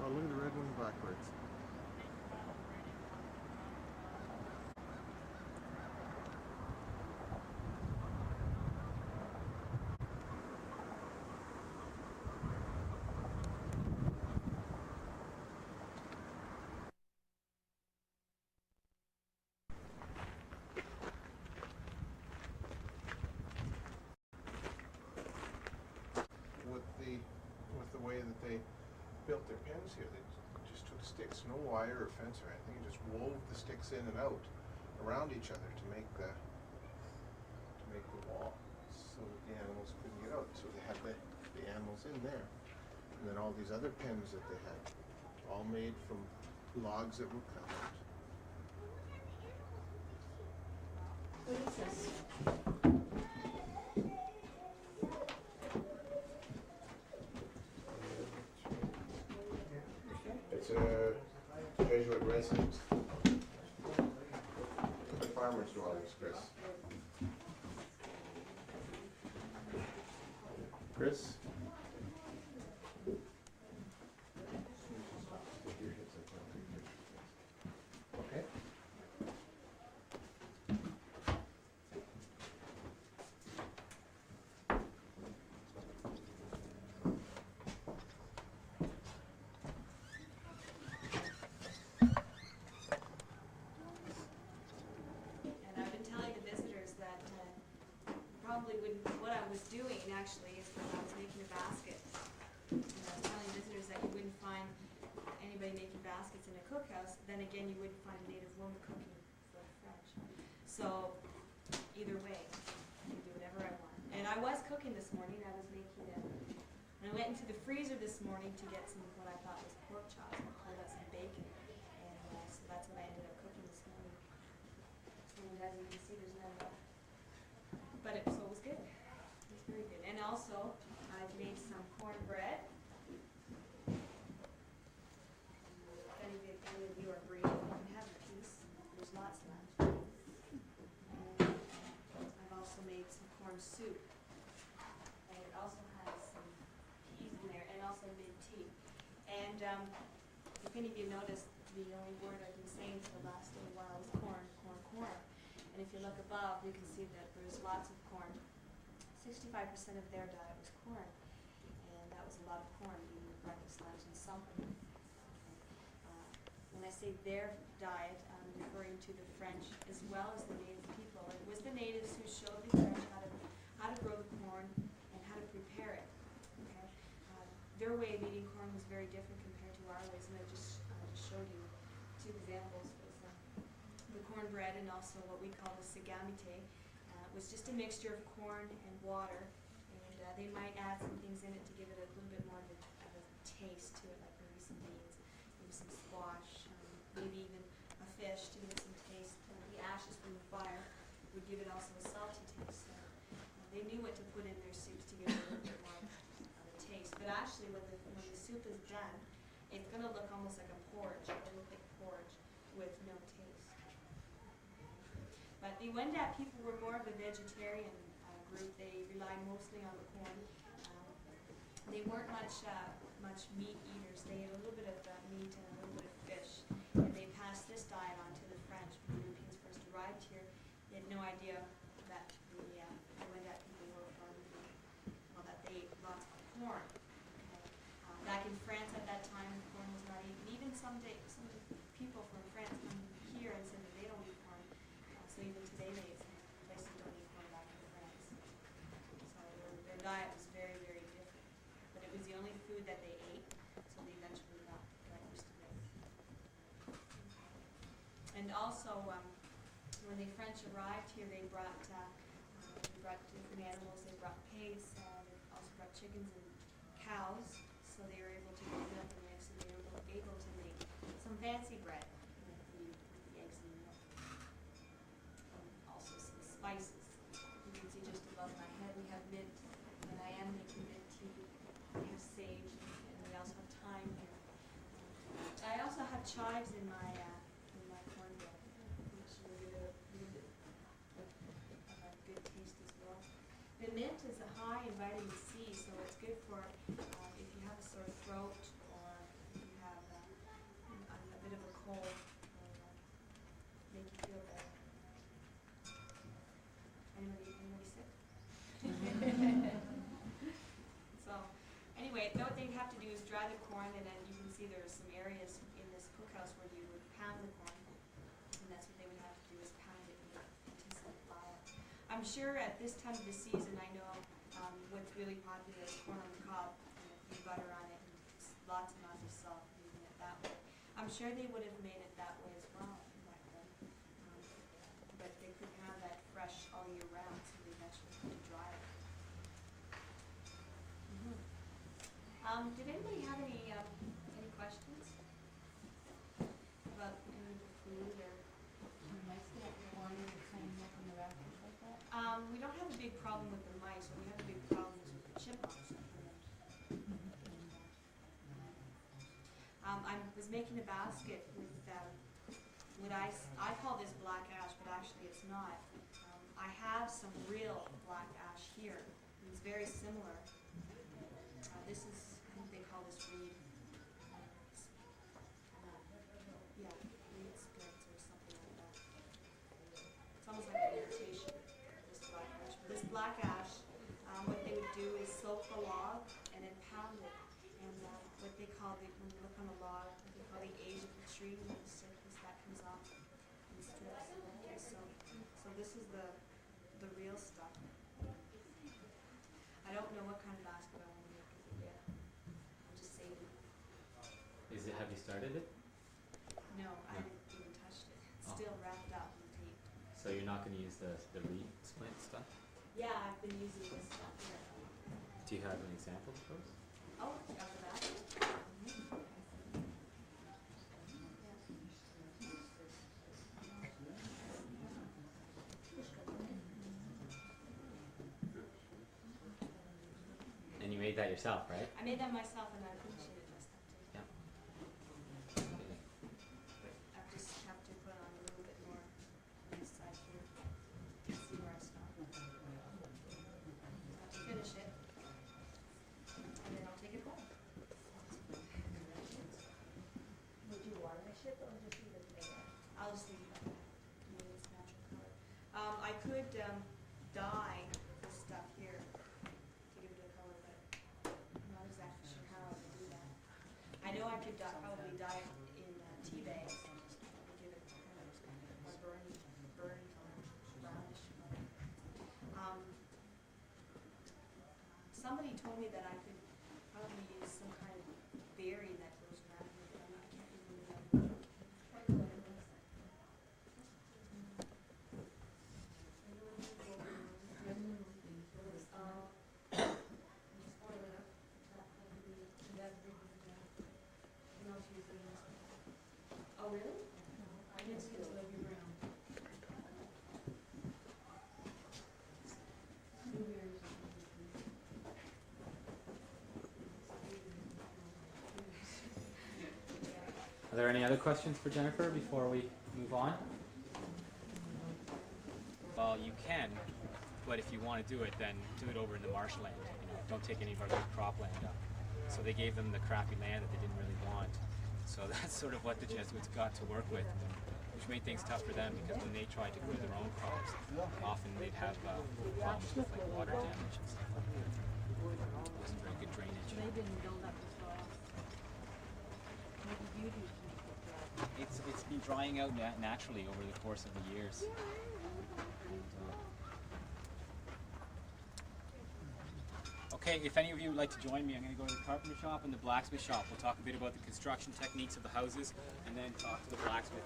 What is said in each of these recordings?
Oh, look at the red-winged blackbirds. With the way that they built their pens here, they just took sticks, no wire or fence or anything, and just wove the sticks in and out around each other to make the wall, so that the animals couldn't get out. So they had the animals in there, and then all these other pens that they had, all made from logs that were cut out. What is this? It's a Jesuit residence. The farmer's dwellings, Chris. Chris? Okay. And I've been telling the visitors that probably wouldn't, what I was doing actually is when I was making a basket. And I was telling visitors that you wouldn't find anybody making baskets in a cookhouse. Then again, you wouldn't find a native woman cooking for the French. So either way, I can do whatever I want. And I was cooking this morning. I was making it. And I went into the freezer this morning to get some what I thought was pork chops. I pulled out some bacon, and so that's what I ended up cooking this morning. And as you can see, there's none left. But it was good. It was very good. And also, I've made some cornbread. If any of you are breathing, you can have a piece. There's lots left. And I've also made some corn soup. And it also has some peas in there, and also mint tea. And if any of you noticed, the only word I've been saying for the last little while is corn, corn, corn. And if you look above, you can see that there's lots of corn. 65% of their diet was corn. And that was a lot of corn eating breakfast, lunch, and supper. When I say their diet, I'm referring to the French as well as the native people. It was the natives who showed the French how to grow the corn and how to prepare it. Okay? Their way of eating corn was very different compared to our ways, and I just showed you two examples. The cornbread and also what we call the sagamite was just a mixture of corn and water, and they might add some things in it to give it a little bit more of a taste to it, like maybe some beans, maybe some squash, maybe even a fish to give it some taste. The ashes from the fire would give it also a salty taste. They knew what to put in their soups to give it a little bit more of a taste. But actually, when the soup is done, it's going to look almost like a porridge, a really thick porridge with no taste. But the Wendat people were more of a vegetarian group. They relied mostly on the corn. They weren't much meat eaters. They ate a little bit of meat and a little bit of fish. And they passed this diet on to the French. When the Europeans first arrived here, they had no idea that the Wendat people were from, well, that they ate lots of corn. Okay. Back in France at that time, corn was not eaten. Even some people from France come here and said that they don't eat corn. So even today, some places don't eat corn back in France. So their diet was very, very different. But it was the only food that they ate, so they eventually got used to it. And also, when the French arrived here, they brought different animals. They brought pigs, they also brought chickens and cows, so they were able to get milk and eggs, so they were able to make some fancy bread with the eggs and the milk. Also some spices. You can see just above my head we have mint, and I am making mint tea. We have sage, and we also have thyme here. I also have chives in my cornbread, which will give it a little bit of a good taste as well. The mint is high in vitamin C, so it's good for if you have a sore throat or if you have corn, and then you can see there's some areas in this cookhouse where you would pound the corn, and that's what they would have to do is pound it into some flour. I'm sure at this time of the season, I know what's really popular is corn on the cob, and a few butter on it, and lots and lots of salt, using it that way. I'm sure they would have made it that way as well back then, but they couldn't have that fresh all year round, so they eventually had to dry it. Did anybody have any questions about any of the food or? We don't have a big problem with the mice, but we have a big problem with the chipmunks. I was making a basket with what I call this black ash, but actually it's not. I have some real black ash here. It's very similar. This is, I think they call this reed. Yeah, reed splits or something like that. It's almost like an irritation, this black ash. But this black ash, what they would do is soak the log and then pound it. And what they call when you look on the log, what they call the age of the tree, when the surface that comes off in strips. Okay, so this is the real stuff. I don't know what kind of basket I want to make of it yet. I'm just saving. Have you started it? No, I haven't even touched it. It's still wrapped up in tape. So you're not going to use the reed splint stuff? Yeah, I've been using this stuff here. Do you have an example of those? Oh, got the basket? And you made that yourself, right? I made that myself and I appreciated my stuff too. Yeah. I just have to put on a little bit more on this side here. See where I stop. So I have to finish it. And then I'll take it home. Would you varnish it or just leave it there? I'll just leave it like that. Maybe it's natural color. I could dye this stuff here to give it a color, but I'm not exactly sure how I would do that. I know I could probably dye it in tea bags and just give it kind of a burny color, brownish color. Somebody told me that I could probably use some kind of berry that goes around it, but I can't even remember. Oh, really? I didn't see it till it'd be brown. Are there any other questions for Jennifer before we move on? Well, you can, but if you want to do it, then do it over in the marshland. Don't take any of our big cropland up. So they gave them the crappy land that they didn't really want. So that's sort of what the Jesuits got to work with, which made things tough for them because when they tried to grow their own crops, often they'd have problems with like water damage and stuff like that. It wasn't very good drainage. They didn't build up the soil. Maybe you do keep it dry. It's been drying out naturally over the course of the years. Okay, if any of you would like to join me, I'm going to go to the carpenter shop and the blacksmith shop. We'll talk a bit about the construction techniques of the houses and then talk to the blacksmith.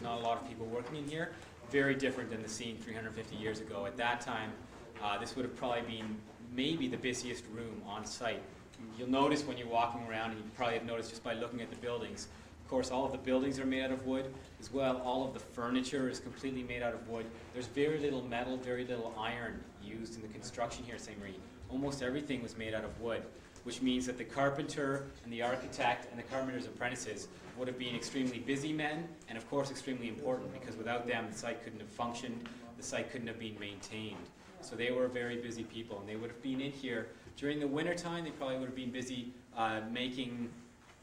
Not a lot of people working in here. Very different than the scene 350 years ago. At that time, this would have probably been maybe the busiest room on site. You'll notice when you're walking around, and you probably have noticed just by looking at the buildings, of course all of the buildings are made out of wood as well. All of the furniture is completely made out of wood. There's very little metal, very little iron used in the construction here at St. Marie. Almost everything was made out of wood, which means that the carpenter and the architect and the carpenter's apprentices would have been extremely busy men and of course extremely important, because without them the site couldn't have functioned, the site couldn't have been maintained. So they were very busy people, and they would have been in here during the winter time. They probably would have been busy making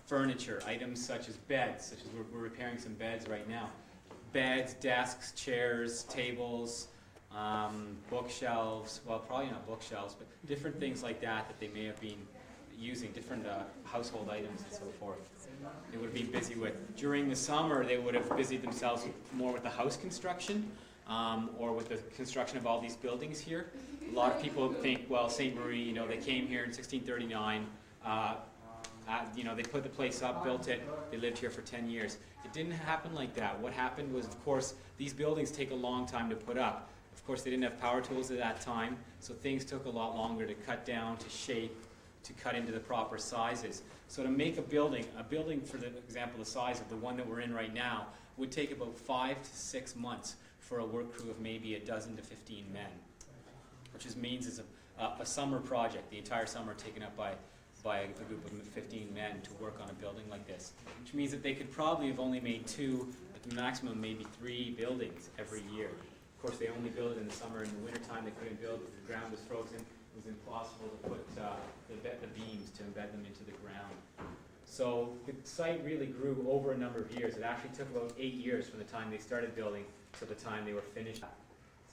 furniture, items such as beds, such as we're repairing some beds right now. Beds, desks, chairs, tables, bookshelves, well probably not bookshelves, but different things like that that they may have been using, different household items and so forth. They would have been busy with. During the summer, they would have busied themselves more with the house construction or with the construction of all these buildings here. A lot of people think, well, St. Marie, you know, they came here in 1639. You know, they put the place up, built it, they lived here for 10 years. It didn't happen like that. What happened was, of course, these buildings take a long time to put up. Of course, they didn't have power tools at that time, so things took a lot longer to cut down, to shape, to cut into the proper sizes. So to make a building for the example, the size of the one that we're in right now, would take about 5 to 6 months for a work crew of maybe 12 to 15 men, which means it's a summer project, the entire summer taken up by a group of 15 men to work on a building like this, which means that they could probably have only made 2, at the maximum maybe 3 buildings every year. Of course, they only build it in the summer. In the wintertime, they couldn't build because the ground was frozen. It was impossible to put the beams to embed them into the ground. So the site really grew over a number of years. It actually took about 8 years from the time they started building to the time they were finished. So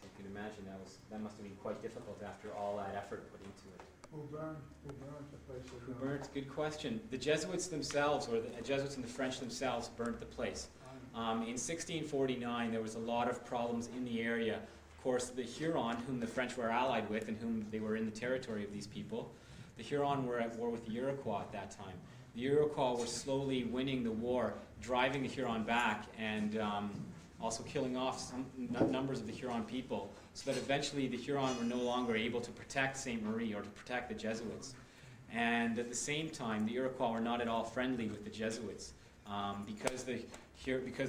you can imagine that must have been quite difficult after all that effort put into it. Who burned the place? Who burnt? Good question. The Jesuits themselves, or the Jesuits and the French themselves, burnt the place. In 1649, there was a lot of problems in the area. Of course, the Huron, whom the French were allied with and whom they were in the territory of these people, the Huron were at war with the Iroquois at that time. The Iroquois were slowly winning the war, driving the Huron back, and also killing off some numbers of the Huron people, so that eventually the Huron were no longer able to protect St. Marie or to protect the Jesuits. And at the same time, the Iroquois were not at all friendly with the Jesuits. Because the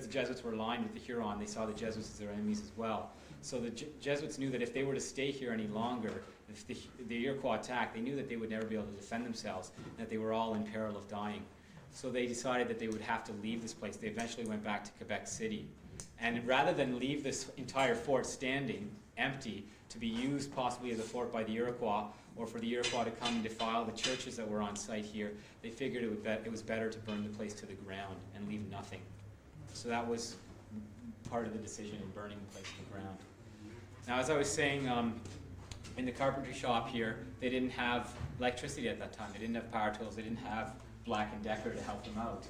Jesuits were aligned with the Huron, they saw the Jesuits as their enemies as well. So the Jesuits knew that if they were to stay here any longer, if the Iroquois attacked, they knew that they would never be able to defend themselves, and that they were all in peril of dying. So they decided that they would have to leave this place. They eventually went back to Quebec City. And rather than leave this entire fort standing, empty, to be used possibly as a fort by the Iroquois, or for the Iroquois to come and defile the churches that were on site here, they figured it was better to burn the place to the ground and leave nothing. So that was part of the decision in burning the place to the ground. Now, as I was saying, in the carpentry shop here, they didn't have electricity at that time. They didn't have power tools. They didn't have Black & Decker to help them out.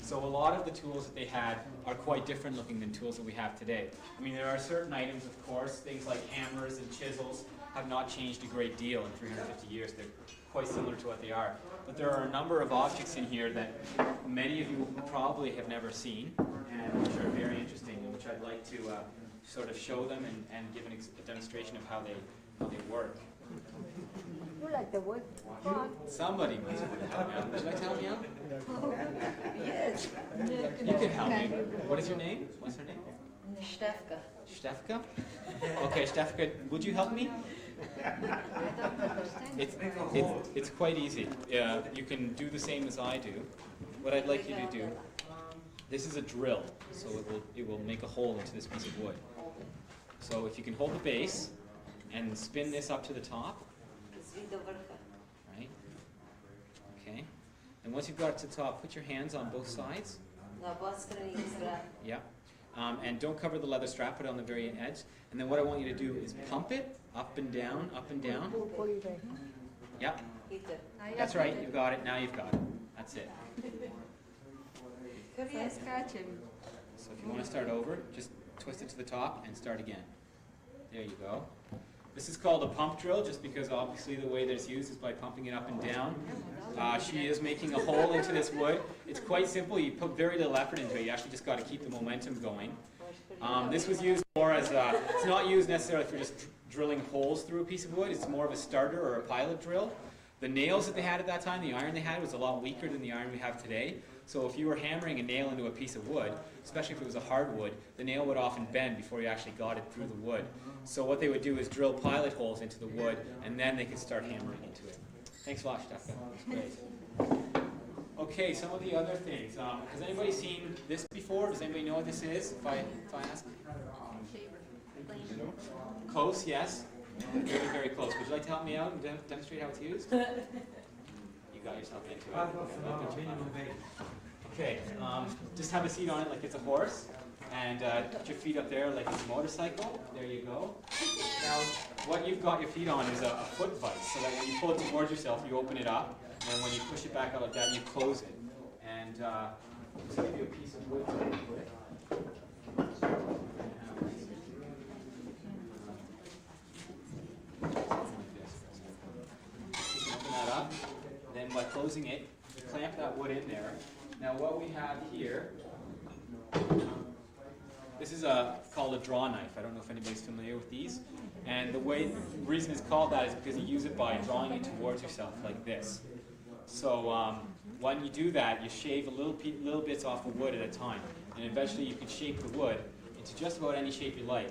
So a lot of the tools that they had are quite different looking than tools that we have today. I mean, there are certain items, of course, things like hammers and chisels have not changed a great deal in 350 years. They're quite similar to what they are. But there are a number of objects in here that many of you probably have never seen, and which are very interesting, and which I'd like to sort of show them and give a demonstration of how they work. You like the wood? Somebody must help me out. Would you like to help me out? Yes. You can help me. What is your name? What's her name? Stefka. Stefka? Okay, Stefka, would you help me? I don't understand. It's quite easy. You can do the same as I do. What I'd like you to do, this is a drill, so it will make a hole into this piece of wood. So if you can hold the base and spin this up to the top, right? Okay. And once you've got it to the top, put your hands on both sides. Yeah. And don't cover the leather strap, put it on the very edge. And then what I want you to do is pump it up and down, up and down. Yep. That's right, you've got it, now you've got it. That's it. So if you want to start over, just twist it to the top and start again. There you go. This is called a pump drill, just because obviously the way that it's used is by pumping it up and down. She is making a hole into this wood. It's quite simple. You put very little effort into it. You actually just got to keep the momentum going. This was used more as it's not used necessarily for just drilling holes through a piece of wood. It's more of a starter or a pilot drill. The nails that they had at that time, the iron they had, was a lot weaker than the iron we have today. So if you were hammering a nail into a piece of wood, especially if it was a hardwood, the nail would often bend before you actually got it through the wood. So what they would do is drill pilot holes into the wood, and then they could start hammering into it. Thanks a lot, Stefka. That's great. Okay, some of the other things. Has anybody seen this before? Does anybody know what this is, if I ask? Close, yes. Very, very close. Would you like to help me out and demonstrate how it's used? You got yourself into it. Okay, just have a seat on it like it's a horse, and put your feet up there like it's a motorcycle. There you go. Now, what you've got your feet on is a foot vise, so that when you pull it towards yourself, you open it up, And when you push it back out like that, you close it. And just give you a piece of wood to work with. Open that up. Then by closing it, clamp that wood in there. Now what we have here, this is called a draw knife. I don't know if anybody's familiar with these. And the reason it's called that is because you use it by drawing it towards yourself like this. So when you do that, you shave little bits off the wood at a time. And eventually you can shape the wood into just about any shape you like.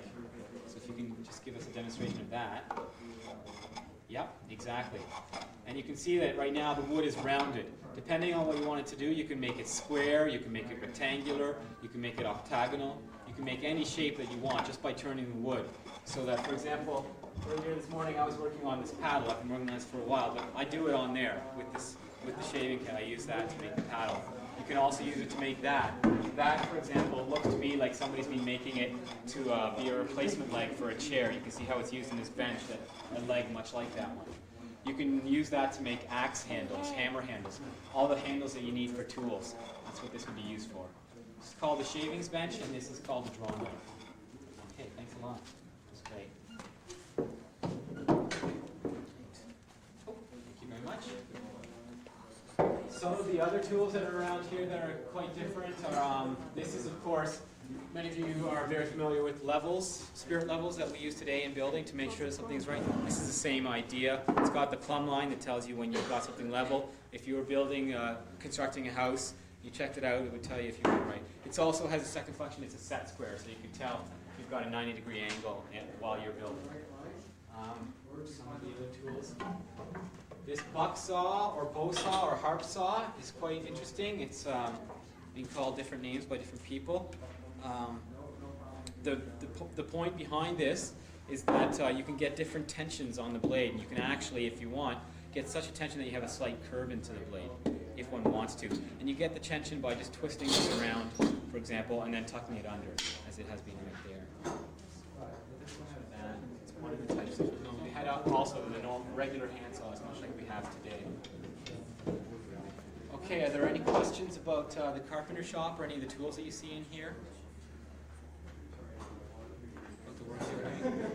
So if you can just give us a demonstration of that. Yep, exactly. And you can see that right now the wood is rounded. Depending on what you want it to do, you can make it square, you can make it rectangular, you can make it octagonal. You can make any shape that you want just by turning the wood. So that, for example, earlier this morning I was working on this paddle. I've been working on this for a while, but I do it on there with the shaving kit. I use that to make the paddle. You can also use it to make that. That, for example, looks to me like somebody's been making it to be a replacement leg for a chair. You can see how it's used in this bench, a leg much like that one. You can use that to make axe handles, hammer handles, all the handles that you need for tools. That's what this would be used for. This is called the shavings bench, and this is called the draw knife. Okay, thanks a lot. That's great. Oh, thank you very much. Some of the other tools that are around here that are quite different are, this is of course, many of you are very familiar with levels, spirit levels that we use today in building to make sure that something's right. This is the same idea. It's got the plumb line that tells you when you've got something level. If you were building, constructing a house, you checked it out, it would tell you if you were right. It also has a second function, it's a set square, so you can tell if you've got a 90-degree angle while you're building. Some of the other tools. This buck saw, or bow saw, or harp saw is quite interesting. It's being called different names by different people. The point behind this is that you can get different tensions on the blade, and you can actually, if you want, get such a tension that you have a slight curve into the blade, if one wants to. And you get the tension by just twisting this around, for example, and then tucking it under, as it has been right there. It's one of the types of tools. We had also the normal, regular handsaws, much like we have today. Okay, are there any questions about the carpenter shop or any of the tools that you see in here? About the work they're doing?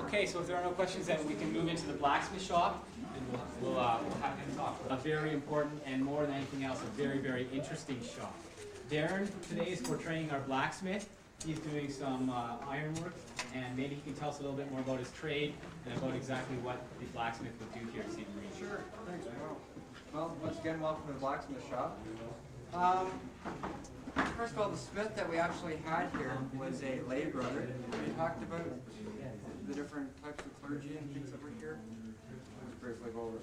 Okay, so if there are no questions, then we can move into the blacksmith shop, and we'll have him talk. A very important, and more than anything else, a very, very interesting shop. Darren today is portraying our blacksmith. He's doing some ironwork, and maybe he can tell us a little bit more about his trade and about exactly what the blacksmith would do here at St. Marie. Sure, thanks. Well, once again, welcome to the blacksmith shop. First of all, the smith that we actually had here was a lay brother. We talked about the different types of clergy and things that were here. Let's briefly go over.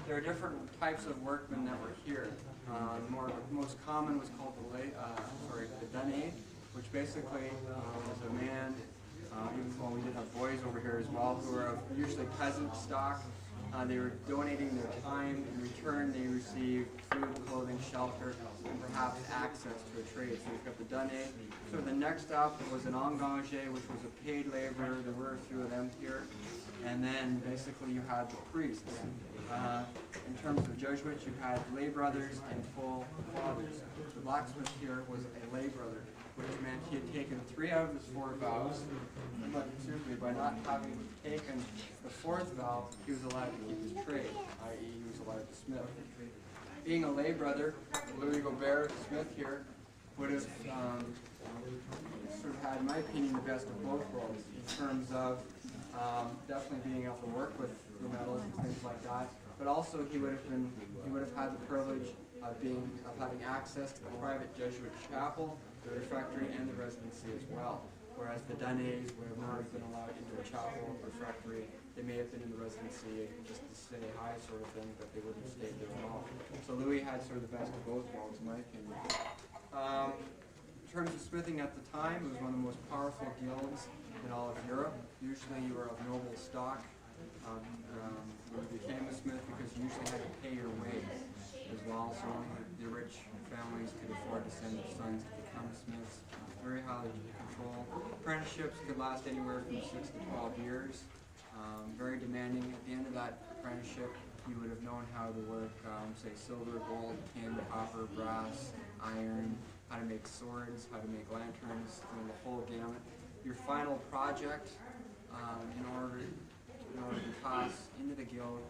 There are different types of workmen that were here. The most common was called the dunne, which basically was a man. We did have boys over here as well who were of usually peasant stock. They were donating their time. In return, they received food, clothing, shelter, and perhaps access to a trade. So we've got the dunne. So the next up was an engagé, which was a paid laborer. There were a few of them here. And then basically you had the priests. In terms of Jesuits, you had lay brothers and full fathers. The blacksmith here was a lay brother, which meant he had taken 3 out of his 4 vows, but simply by not having taken the 4th vow, he was allowed to keep his trade, i.e. he was allowed to smith. Being a lay brother, Louis Gobert, the smith here, would have sort of had, in my opinion, the best of both worlds in terms of definitely being able to work with the metals and things like that, but also he would have had the privilege of having access to the private Jesuit chapel, the refectory, and the residency as well. Whereas the dunnes would have not been allowed into a chapel or refectory. They may have been in the residency just to say hi sort of thing, but they wouldn't have stayed there at all. So Louis had sort of the best of both worlds, in my opinion. In terms of smithing at the time, it was one of the most powerful guilds in all of Europe. Usually you were of noble stock. You became a smith because you usually had to pay your way as well, so only the rich families could afford to send their sons to become smiths. Very highly controlled. Apprenticeships could last anywhere from 6 to 12 years. very demanding. At the end of that apprenticeship, you would have known how to work, say, silver, gold, tin, copper, brass, iron, how to make swords, how to make lanterns, the whole gamut. Your final project, in order to pass into the guild,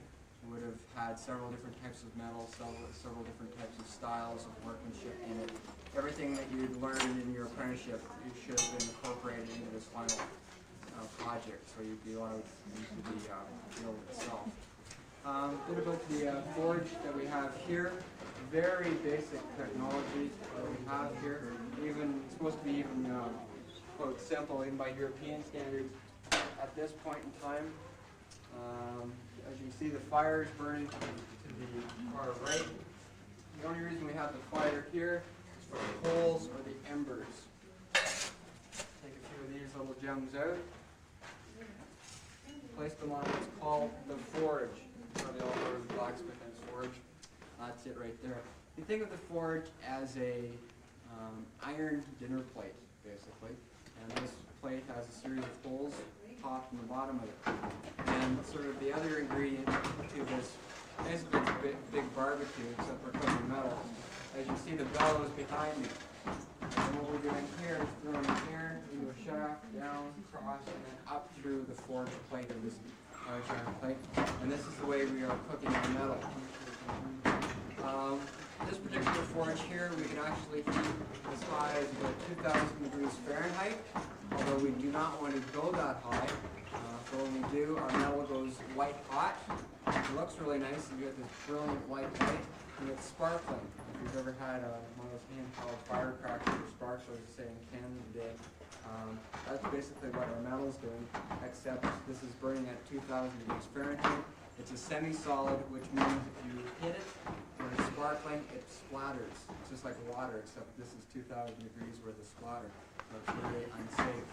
would have had several different types of metal, several different types of styles of workmanship in it. Everything that you'd learned in your apprenticeship, you should have been incorporated into this final project, so you'd be allowed into the guild itself. A bit about the forge that we have here. Very basic technology that we have here. Even it's supposed to be even quote simple, even by European standards. At this point in time, as you can see, the fire is burning to the far right. The only reason we have the fire here is for the coals or the embers. Take a few of these little gems out. Place them on what's called the forge. Probably all heard of the blacksmith and forge. That's it right there. You think of the forge as a iron dinner plate, basically. And this plate has a series of holes, top and the bottom of it. And sort of the other ingredient to this, basically it's a big barbecue, except we're cooking metal. As you see, the bellows behind me. And what we're doing here is throwing it here into a shaft, down, across, and then up through the forge plate of this large iron plate. And this is the way we are cooking our metal. This particular forge here, we can actually heat as high as about 2,000 degrees Fahrenheit, although we do not want to go that high. So when we do, our metal goes white hot. It looks really nice, and you get this brilliant white light, and it's sparkling. If you've ever had one of those hand-powered firecrackers or sparklers, say in Canada today, that's basically what our metal's doing, except this is burning at 2,000 degrees Fahrenheit. It's a semi-solid, which means if you hit it, when it's sparkling, it splatters. It's just like water, except this is 2,000 degrees worth of splatter. So it's very unsafe.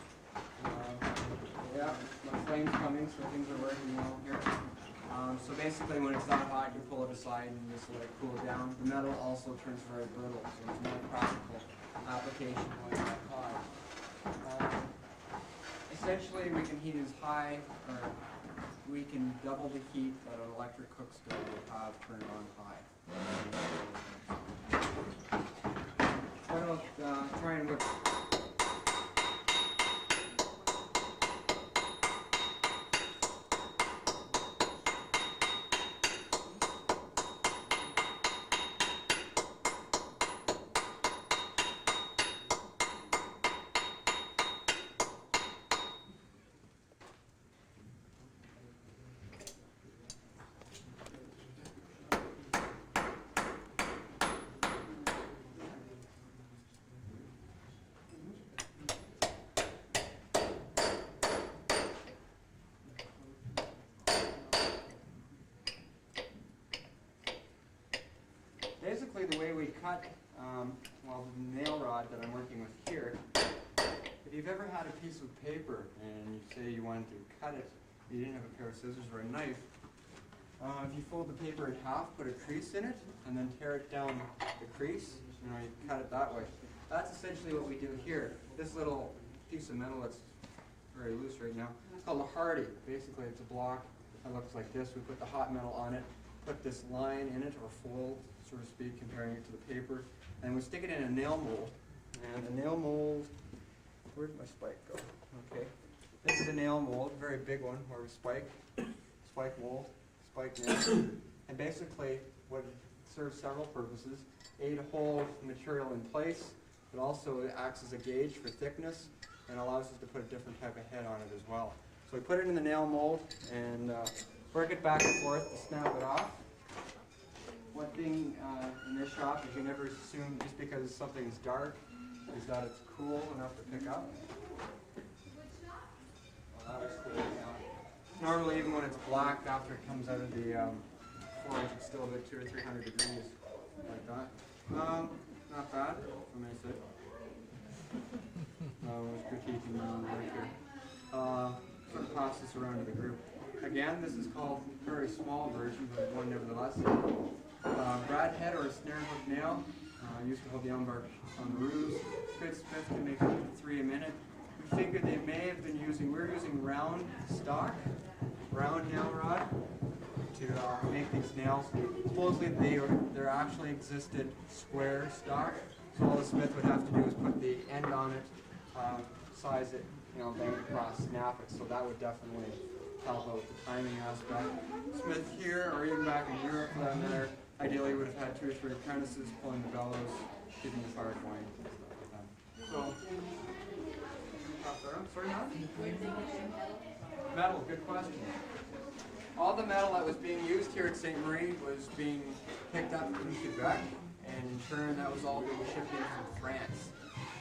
Yeah, my flame's coming, so things are working well here. So basically, when it's that hot, you pull it aside and just let it cool down. The metal also turns very brittle, so it's more practical application when it's that hot. Essentially, we can heat as high, or we can double the heat that an electric cook stove will have turned on high. Why don't try and whip. Basically, the way we cut, the nail rod that I'm working with here, if you've ever had a piece of paper and you say you wanted to cut it, you didn't have a pair of scissors or a knife, if you fold the paper in half, put a crease in it, and then tear it down the crease, you cut it that way. That's essentially what we do here. This little piece of metal that's very loose right now, it's called a hardy. Basically, it's a block that looks like this. We put the hot metal on it, put this line in it, or fold, so to speak, comparing it to the paper, and we stick it in a nail mold. And the nail mold, where did my spike go? Okay, this is a nail mold, a very big one, where we spike mold, spike nail, and basically what it serves several purposes. A, to hold material in place, but also it acts as a gauge for thickness and allows us to put a different type of head on it as well. So we put it in the nail mold and work it back and forth to snap it off. One thing in this shop is you never assume just because something's dark is that it's cool enough to pick up. Well, that was cool. Yeah. Normally, even when it's black after it comes out of the forge, it's still about 200 or 300 degrees, like that. Not bad, from my side. I was critiquing my own work here. Sort of pass this around to the group. Again, this is called a very small version, but one nevertheless. Brad head or a snare hook nail. Used to hold the umber on the roofs. Good smith can make up to 3 a minute. We figured they may have been using, we're using round stock, round nail rod to make these nails. Supposedly there actually existed square stock, so all the smith would have to do is put the end on it, size it, bang it across, snap it, so that would definitely help out the timing aspect. Smith here, or even back in Europe for that matter, ideally would have had 2 or 3 apprentices pulling the bellows, keeping the fire going, stuff like that. So, sorry, metal, good question. All the metal that was being used here at Ste. Marie was being picked up in Quebec, and in turn that was all being shipped in from France.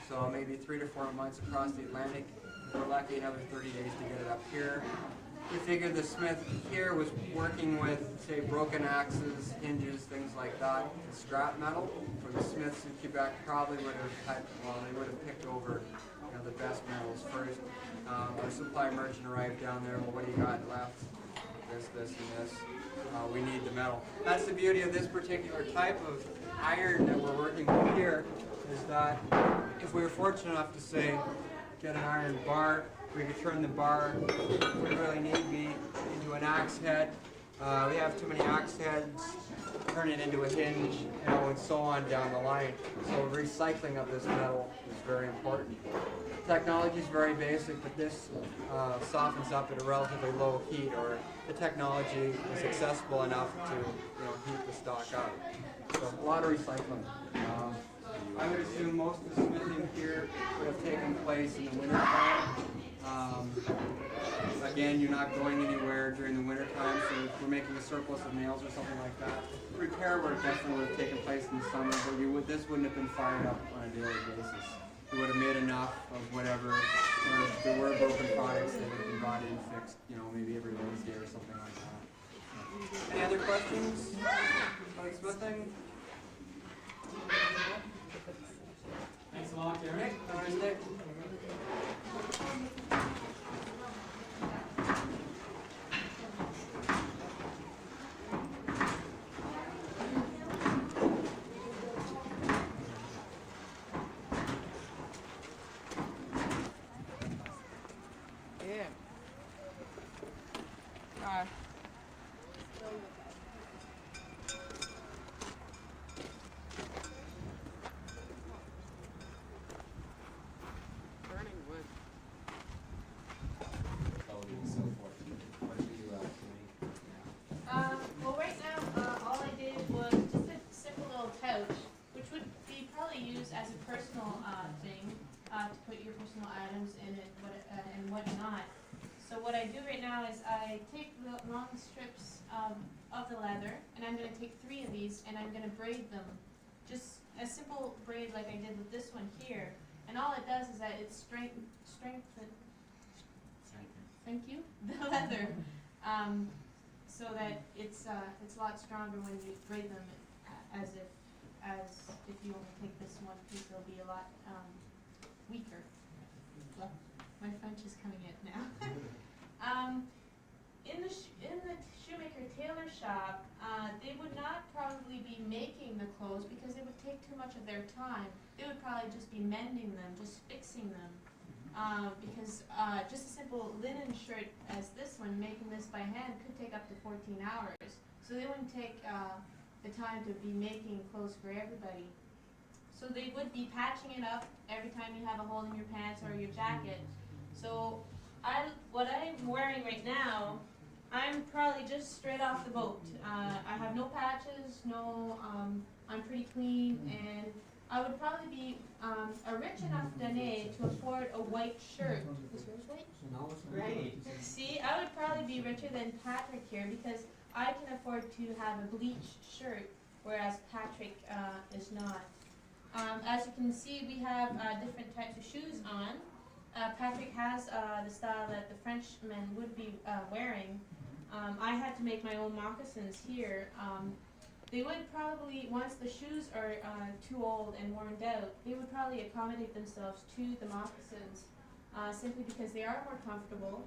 So maybe 3 to 4 months across the Atlantic. We're lucky another 30 days to get it up here. We figured the smith here was working with, say, broken axes, hinges, things like that, and scrap metal. For the smiths in Quebec probably would have had, they would have picked over the best metals first. Our supply merchant arrived down there, well, what do you got left? This, and this. We need the metal. That's the beauty of this particular type of iron that we're working with here, is that if we were fortunate enough to, say, get an iron bar, we could turn the bar, if we really need be, into an axe head. We have too many axe heads, turn it into a hinge, and so on down the line. So recycling of this metal is very important. Technology is very basic, but this softens up at a relatively low heat, or the technology is accessible enough to heat the stock up. So a lot of recycling. I would assume most of the smithing here would have taken place in the winter time. Again, you're not going anywhere during the winter time, so if we're making a surplus of nails or something like that, repair work definitely would have taken place in the summer, but this wouldn't have been fired up on a daily basis. You would have made enough of whatever, or if there were broken products, they would have been brought in, fixed, maybe every Wednesday or something like that. Any other questions about smithing? Thanks a lot, Daryl. Okay, have a nice day. Well, right now, all I did was just a simple little couch, which would be probably used as a personal thing, to put your personal items in it and whatnot. So what I do right now is I take the long strips of the leather, and I'm going to take 3 of these, and I'm going to braid them. Just a simple braid like I did with this one here. And all it does is that it strengthens thank you, the leather, so that it's a lot stronger when you braid them, as if you only take this one piece, it'll be a lot weaker. Well, my French is coming in now. In the shoemaker tailor shop, they would not probably be making the clothes because it would take too much of their time. They would probably just be mending them, just fixing them. Because just a simple linen shirt as this one, making this by hand, could take up to 14 hours. So they wouldn't take the time to be making clothes for everybody. So they would be patching it up every time you have a hole in your pants or your jacket. So what I'm wearing right now, I'm probably just straight off the boat. I have no patches, I'm pretty clean, and I would probably be a rich enough danae to afford a white shirt. Is yours white? No, it's great. See, I would probably be richer than Patrick here because I can afford to have a bleached shirt, whereas Patrick is not. As you can see, we have different types of shoes on. Patrick has the style that the Frenchmen would be wearing. I had to make my own moccasins here. They would probably, once the shoes are too old and worn out, they would probably accommodate themselves to the moccasins, simply because they are more comfortable,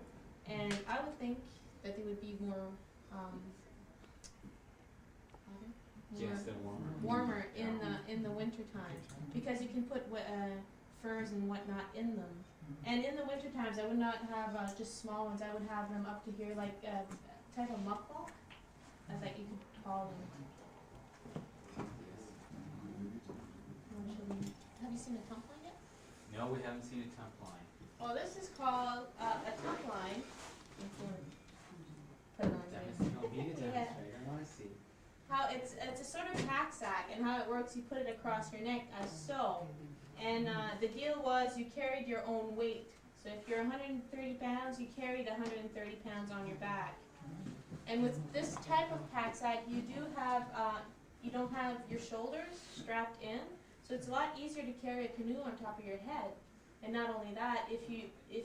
and I would think that they would be more warmer in the winter time, because you can put furs and whatnot in them. And in the winter times, I would not have just small ones. I would have them up to here, like a type of muckle, I thought you could call them. Have you seen a tump line yet? No, we haven't seen a tump line. Well, this is called a tump line. Put it on right. Be the Yeah. demonstrator. I want to see. How it's a sort of pack sack, and how it works, you put it across your neck as so. And the deal was you carried your own weight. So if you're 130 pounds, you carried 130 pounds on your back. And with this type of pack sack, you do have, you don't have your shoulders strapped in, so it's a lot easier to carry a canoe on top of your head. And not only that, if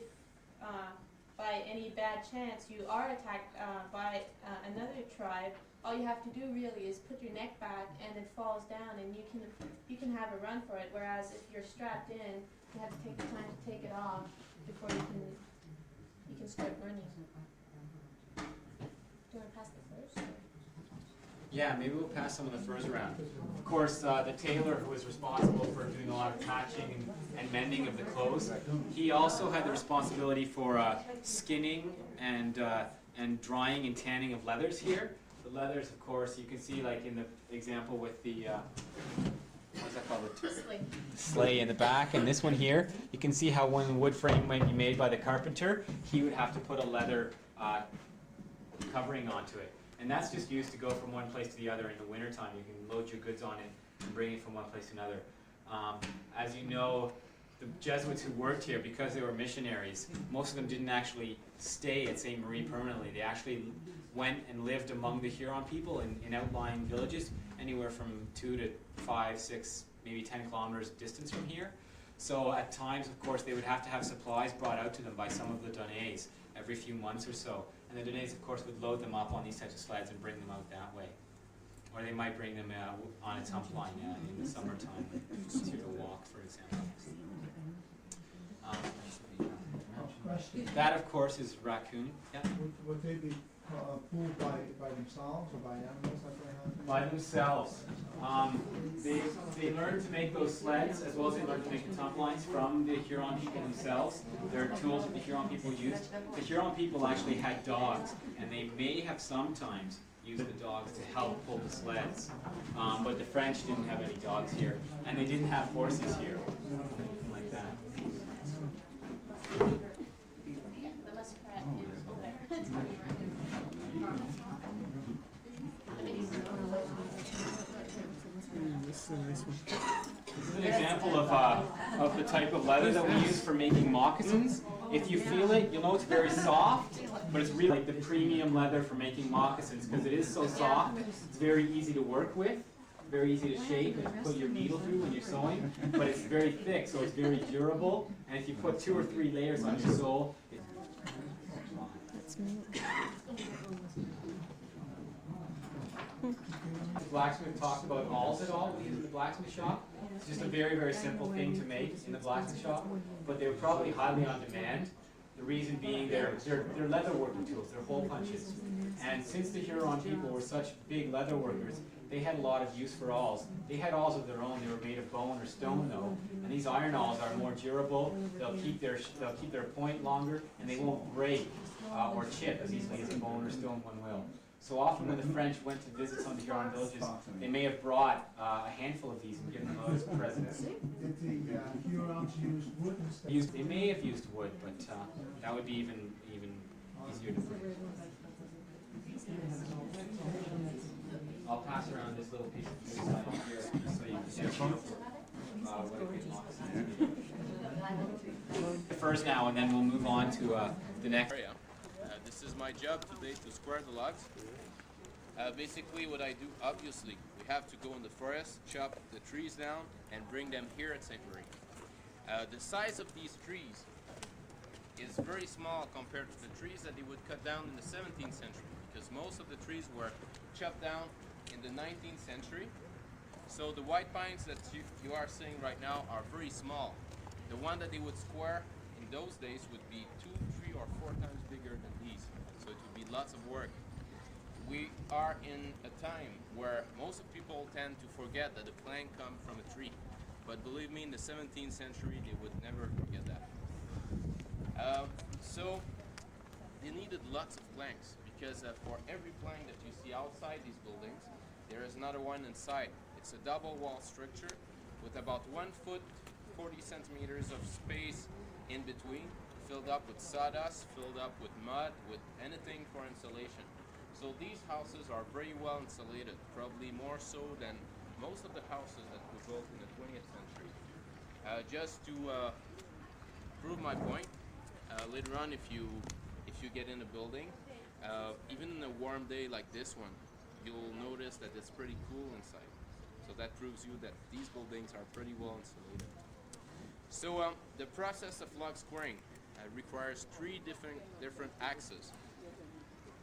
by any bad chance you are attacked by another tribe, all you have to do really is put your neck back and it falls down, and you can have a run for it. Whereas if you're strapped in, you have to take the time to take it off before you can start running. Do you want to pass the furs? Yeah, maybe we'll pass some of the furs around. Of course, the tailor who was responsible for doing a lot of patching and mending of the clothes, he also had the responsibility for skinning and drying and tanning of leathers here. The leathers, of course, you can see like in the example with the, what's that called? Sleigh. Sleigh in the back, and this one here, you can see how one wood frame might be made by the carpenter. He would have to put a leather covering onto it. And that's just used to go from one place to the other in the wintertime. You can load your goods on it and bring it from one place to another. As you know, the Jesuits who worked here, because they were missionaries, most of them didn't actually stay at Ste. Marie permanently. They actually went and lived among the Huron people in outlying villages, anywhere from 2 to 5, 6, maybe 10 kilometers distance from here. So at times, of course, they would have to have supplies brought out to them by some of the Données every few months or so. And the Données, of course, would load them up on these types of sleds and bring them out that way. Or they might bring them on a tump line in the summertime, easier to walk, for example. Question, That, of course, is raccoon. Yeah. would they be pulled by themselves or by animals that they have? By themselves. They learned to make those sleds as well as they learned to make the tump lines from the Huron people themselves. There are tools that the Huron people used. The Huron people actually had dogs, and they may have sometimes used the dogs to help pull the sleds. But the French didn't have any dogs here, and they didn't have horses here, like that. The muskrat is over there. This is an example of the type of leather that we use for making moccasins. If you feel it, you'll know it's very soft, but it's really like the premium leather for making moccasins because it is so soft. It's very easy to work with, very easy to shape and put your needle through when you're sewing, but it's very thick, so it's very durable. And if you put 2 or 3 layers on your sole, blacksmith talked about awls at all when he was in the blacksmith shop. It's just a very, very simple thing to make in the blacksmith shop, but they were probably highly on demand. The reason being they're leather working tools, they're hole punches. And since the Huron people were such big leather workers, they had a lot of use for awls. They had awls of their own. They were made of bone or stone though, and these iron awls are more durable. They'll keep their point longer, and they won't break or chip as easily as a bone or stone one will. So often when the French went to visit some of the Huron villages, they may have brought a handful of these and given them out as presents. Did the Hurons use wood instead? They may have used wood, but that would be even easier to bring. I'll pass around this little piece of food here so you can see what a good moccasin is. First now, and then we'll move on to the next. Area. This is my job today to square the logs. Basically what I do, obviously, we have to go in the forest, chop the trees down, and bring them here at Ste. Marie. The size of these trees is very small compared to the trees that they would cut down in the 17th century, because most of the trees were chopped down in the 19th century. So the white pines that you are seeing right now are very small. The one that they would square in those days would be 2, 3, or 4 times bigger than these. So it would be lots of work. We are in a time where most of people tend to forget that the plank comes from a tree. But believe me, in the 17th century, they would never forget that. So they needed lots of planks because for every plank that you see outside these buildings, there is another one inside. It's a double wall structure with about 1 foot, 40 centimeters of space in between, filled up with sawdust, filled up with mud, with anything for insulation. So these houses are very well insulated, probably more so than most of the houses that were built in the 20th century. Just to prove my point, later on if you get in a building, even in a warm day like this one, you'll notice that it's pretty cool inside. So that proves you that these buildings are pretty well insulated. So the process of log squaring requires 3 different axes.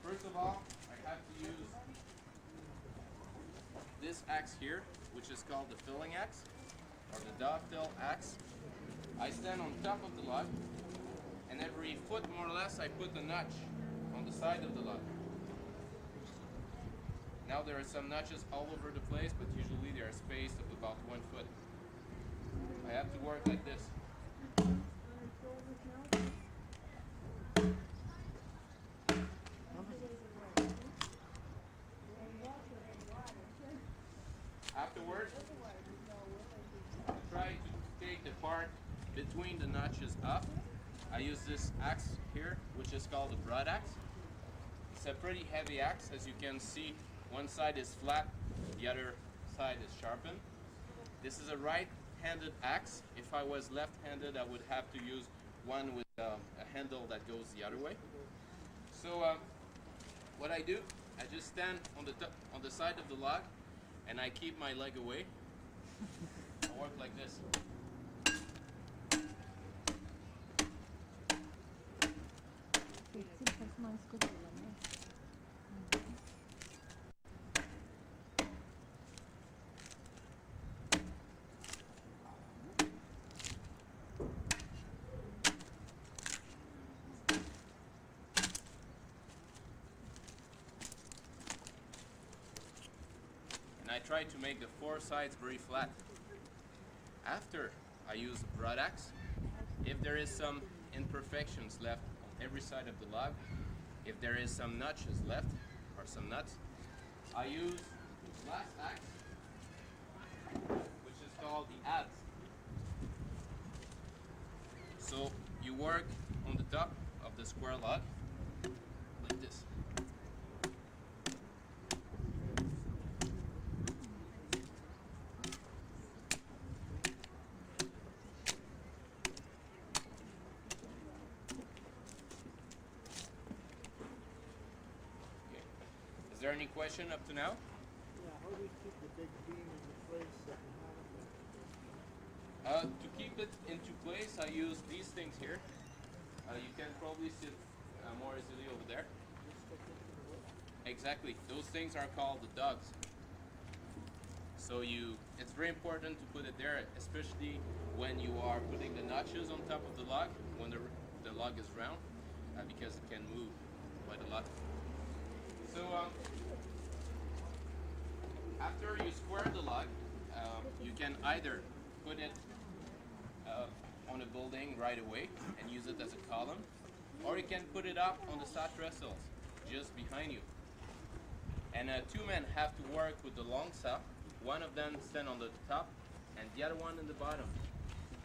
First of all, I have to use this axe here, which is called the filling axe, or the dovetail axe. I stand on top of the log, and every foot more or less I put a notch on the side of the log. Now there are some notches all over the place, but usually they are spaced of about 1 foot. I have to work like this. Afterwards, try to take the part between the notches up. I use this axe here, which is called a broad axe. It's a pretty heavy axe. As you can see, one side is flat, the other side is sharpened. This is a right-handed axe. If I was left-handed, I would have to use one with a handle that goes the other way. So what I do, I just stand on the side of the log, and I keep my leg away. I work like this. And I try to make the 4 sides very flat. After I use the broad axe, if there is some imperfections left on every side of the log, if there is some notches left, or some nuts, I use the last axe, which is called the adze. So you work on the top of the square log, like this. Is there any question up to now? Yeah, how do you keep the big beam in place that you To keep it into place, I use these things here. You can probably see it more easily over there. Exactly. Those things are called the dogs. So it's very important to put it there, especially when you are putting the notches on top of the log, when the log is round, because it can move quite a lot. So after you square the log, you can either put it on a building right away and use it as a column, or you can put it up on the saw trestles just behind you. And 2 men have to work with the long saw. One of them stand on the top and the other one in the bottom.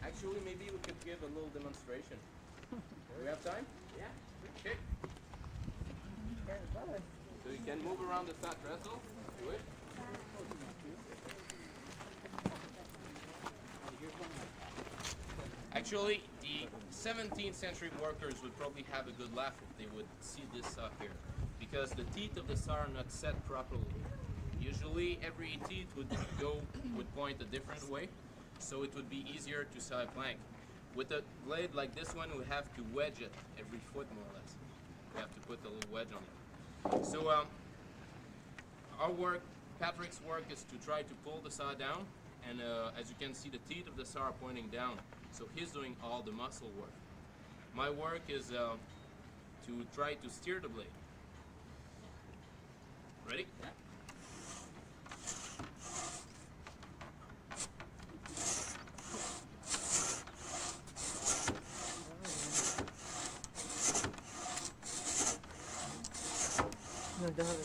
Actually, maybe we could give a little demonstration. Do we have time? Yeah. Okay. So you can move around the saw trestle. Do it. Actually, the 17th century workers would probably have a good laugh if they would see this saw here, because the teeth of the saw are not set properly. Usually every teeth would point a different way, so it would be easier to saw a plank. With a blade like this one, we have to wedge it every foot more or less. We have to put a little wedge on it. So our work, Patrick's work, is to try to pull the saw down, and as you can see, the teeth of the saw are pointing down, so he's doing all the muscle work. My work is to try to steer the blade. Ready? Yeah. Good work.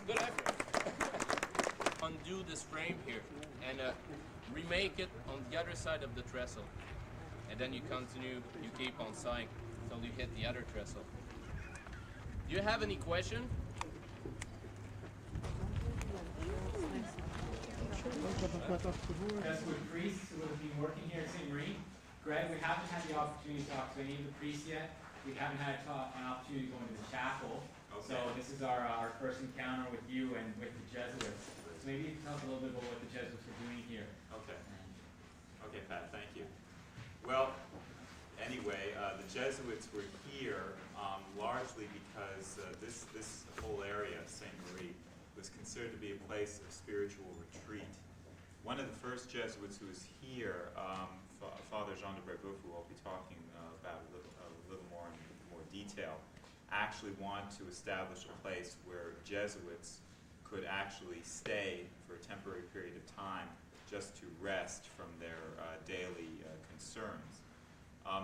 Good effort. Undo this frame here and remake it on the other side of the trestle. And then you continue, you keep on sawing until you hit the other trestle. Do you have any question? That's with priests who have been working here at St. Marie. Greg, we haven't had the opportunity to talk to any of the priests yet. We haven't had an opportunity to go into the chapel. Okay. So this is our first encounter with you and with the Jesuits. So maybe you can tell us a little bit about what the Jesuits are doing here. Okay. Okay, Pat, thank you. Well, anyway, the Jesuits were here largely because this whole area, St. Marie, was considered to be a place of spiritual retreat. One of the first Jesuits who was here, Father Jean de Brebeuf, who I'll be talking about a little more in more detail, actually wanted to establish a place where Jesuits could actually stay for a temporary period of time just to rest from their daily concerns.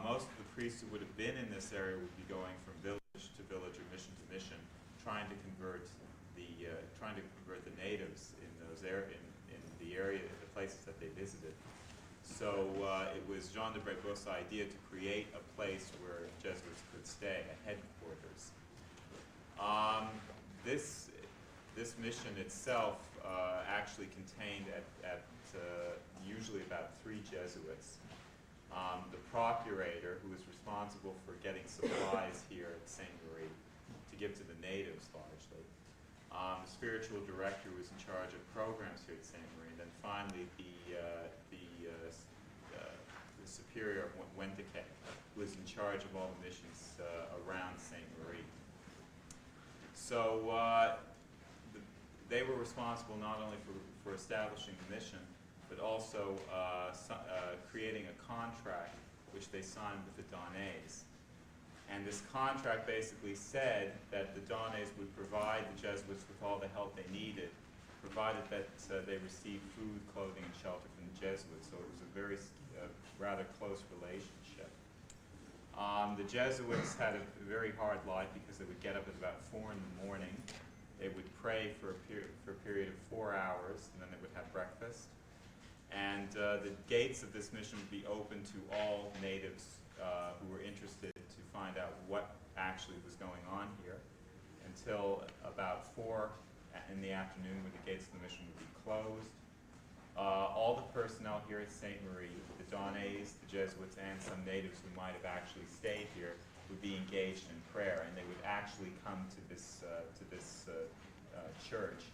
Most of the priests who would have been in this area would be going from village to village or mission to mission, trying to convert the natives in those in the area, the places that they visited. So it was Jean de Brebeuf's idea to create a place where Jesuits could stay, a headquarters. This mission itself actually contained at usually about 3 Jesuits. The procurator, who was responsible for getting supplies here at St. Marie to give to the natives largely. The spiritual director was in charge of programs here at St. Marie. And then finally the superior of Wendake was in charge of all the missions around St. Marie. So they were responsible not only for establishing the mission, but also creating a contract which they signed with the Donnays. And this contract basically said that the Donnays would provide the Jesuits with all the help they needed, provided that they received food, clothing, and shelter from the Jesuits. So it was a very rather close relationship. The Jesuits had a very hard life because they would get up at about 4 in the morning. They would pray for a period of 4 hours, and then they would have breakfast. And the gates of this mission would be open to all natives who were interested to find out what actually was going on here, until about 4 in the afternoon, when the gates of the mission would be closed. All the personnel here at St. Marie, the Donnays, the Jesuits, and some natives who might have actually stayed here, would be engaged in prayer, and they would actually come to this church.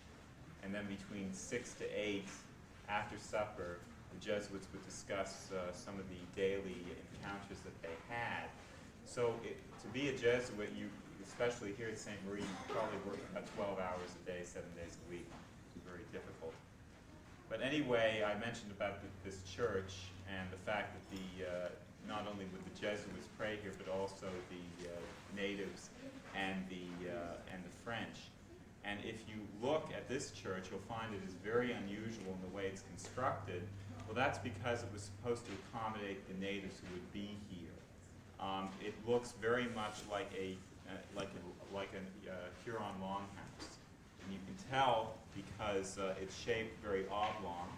And then between 6 to 8, after supper, the Jesuits would discuss some of the daily encounters that they had. So to be a Jesuit, especially here at St. Marie, you probably work about 12 hours a day, 7 days a week. It's very difficult. But anyway, I mentioned about this church and the fact that not only would the Jesuits pray here, but also the natives and the French. And if you look at this church, you'll find it is very unusual in the way it's constructed. Well, that's because it was supposed to accommodate the natives who would be here. It looks very much like a Huron longhouse, and you can tell because it's shaped very oblong.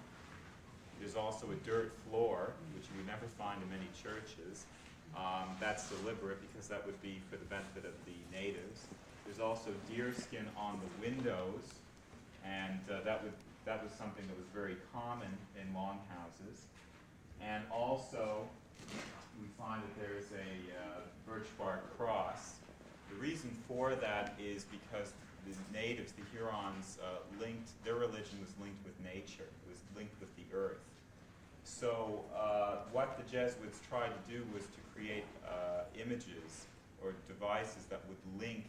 There's also a dirt floor, which you would never find in many churches. That's deliberate because that would be for the benefit of the natives. There's also deerskin on the windows, and that was something that was very common in longhouses. And also, we find that there's a birch bark cross. The reason for that is because the natives, the Hurons, their religion was linked with nature. It was linked with the earth. So what the Jesuits tried to do was to create images or devices that would link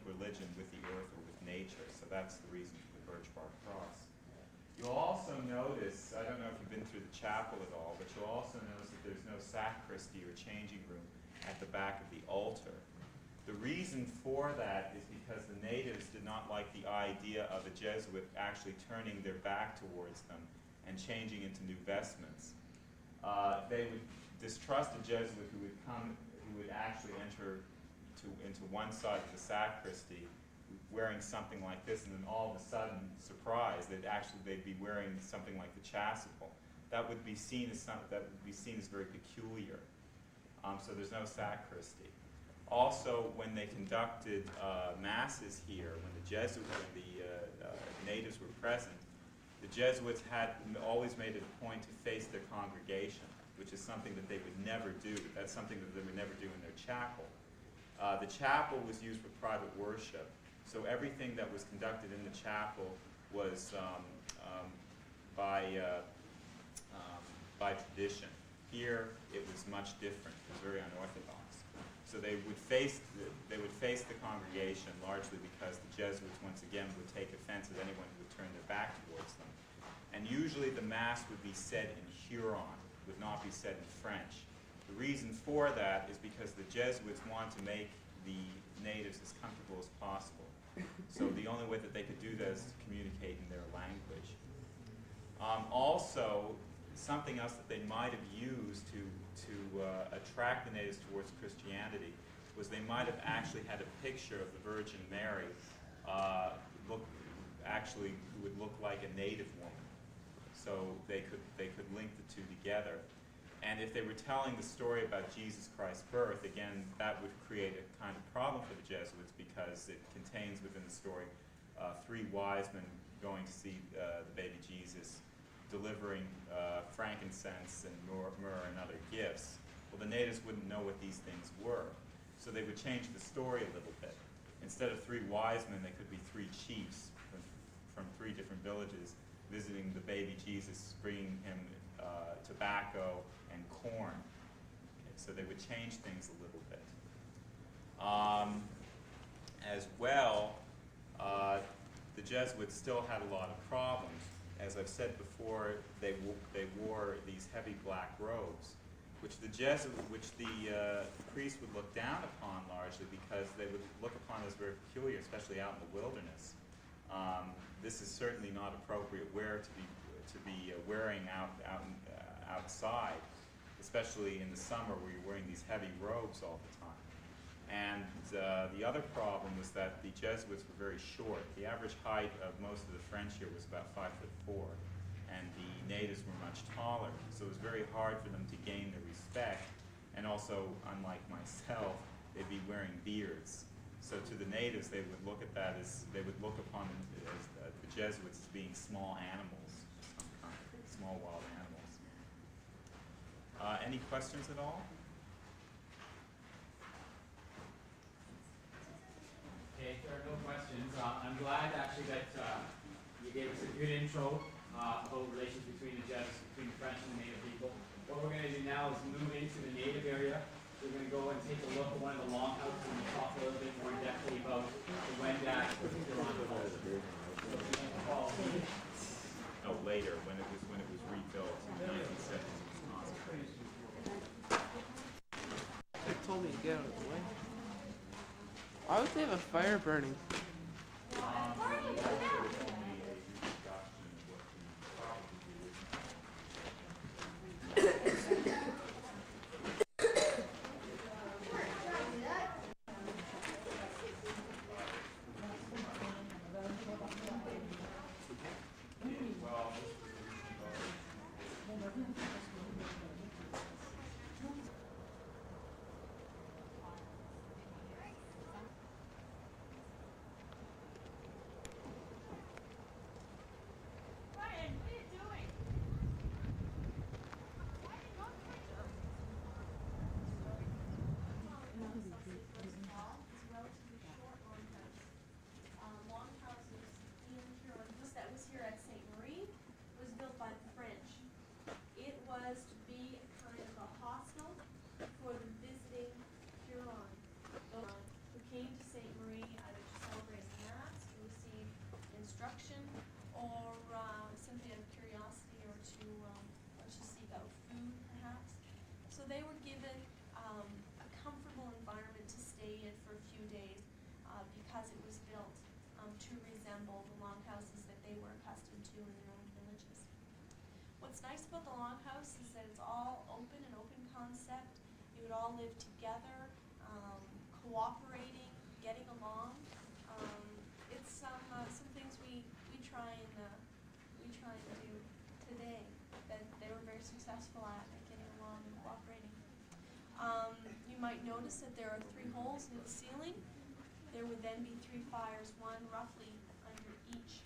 religion with the earth or with nature. So that's the reason for the birch bark cross. You'll also notice, I don't know if you've been through the chapel at all, but you'll also notice that there's no sacristy or changing room at the back of the altar. The reason for that is because the natives did not like the idea of a Jesuit actually turning their back towards them and changing into new vestments. They would distrust a Jesuit who would actually enter into one side of the sacristy wearing something like this, and then all of a sudden, surprise, they'd be wearing something like the chasuble. That would be seen as very peculiar. So there's no sacristy. Also, when they conducted masses here, when the Jesuits and the natives were present, the Jesuits had always made it a point to face their congregation, which is something that they would never do. That's something that they would never do in their chapel. The chapel was used for private worship, so everything that was conducted in the chapel was by tradition. Here, it was much different. It was very unorthodox. So they would face the congregation largely because the Jesuits, once again, would take offense at anyone who would turn their back towards them. And usually the Mass would be said in Huron, would not be said in French. The reason for that is because the Jesuits wanted to make the natives as comfortable as possible. So the only way that they could do that is to communicate in their language. Also, something else that they might have used to attract the natives towards Christianity was they might have actually had a picture of the Virgin Mary who would look like a native woman. So they could link the two together. And if they were telling the story about Jesus Christ's birth, again, that would create a kind of problem for the Jesuits because it contains within the story 3 wise men going to see the baby Jesus, delivering frankincense and myrrh and other gifts. Well, the natives wouldn't know what these things were. So they would change the story a little bit. Instead of 3 wise men, they could be 3 chiefs from 3 different villages visiting the baby Jesus, bringing him tobacco and corn. Okay, so they would change things a little bit. As well, the Jesuits still had a lot of problems. As I've said before, they wore these heavy black robes, which the priests would look down upon largely because they would look upon as very peculiar, especially out in the wilderness. This is certainly not appropriate wear to be wearing outside, especially in the summer where you're wearing these heavy robes all the time. And the other problem was that the Jesuits were very short. The average height of most of the French here was about 5'4", and the natives were much taller. So it was very hard for them to gain their respect. And also, unlike myself, they'd be wearing beards. So to the natives, they would look upon the Jesuits as being small animals, some kind, small wild animals. Any questions at all? Okay, if there are no questions, I'm glad actually that you gave us a good intro about relations between the Jesuits, between the French and the native people. What we're going to do now is move into the native area. We're going to go and take a look at one of the longhouses and talk a little bit more in depth about the Wendat Huron culture. No, later when it was rebuilt in the 1970s in Wisconsin. They told me to get out of the way. Why would they have a fire burning? resemble the longhouses that they were accustomed to in their own villages. What's nice about the longhouse is that it's all open, an open concept. You would all live together, cooperating, getting along. It's some things we try and do today that they were very successful at getting along and cooperating. You might notice that there are 3 holes in the ceiling. There would then be 3 fires, one roughly under each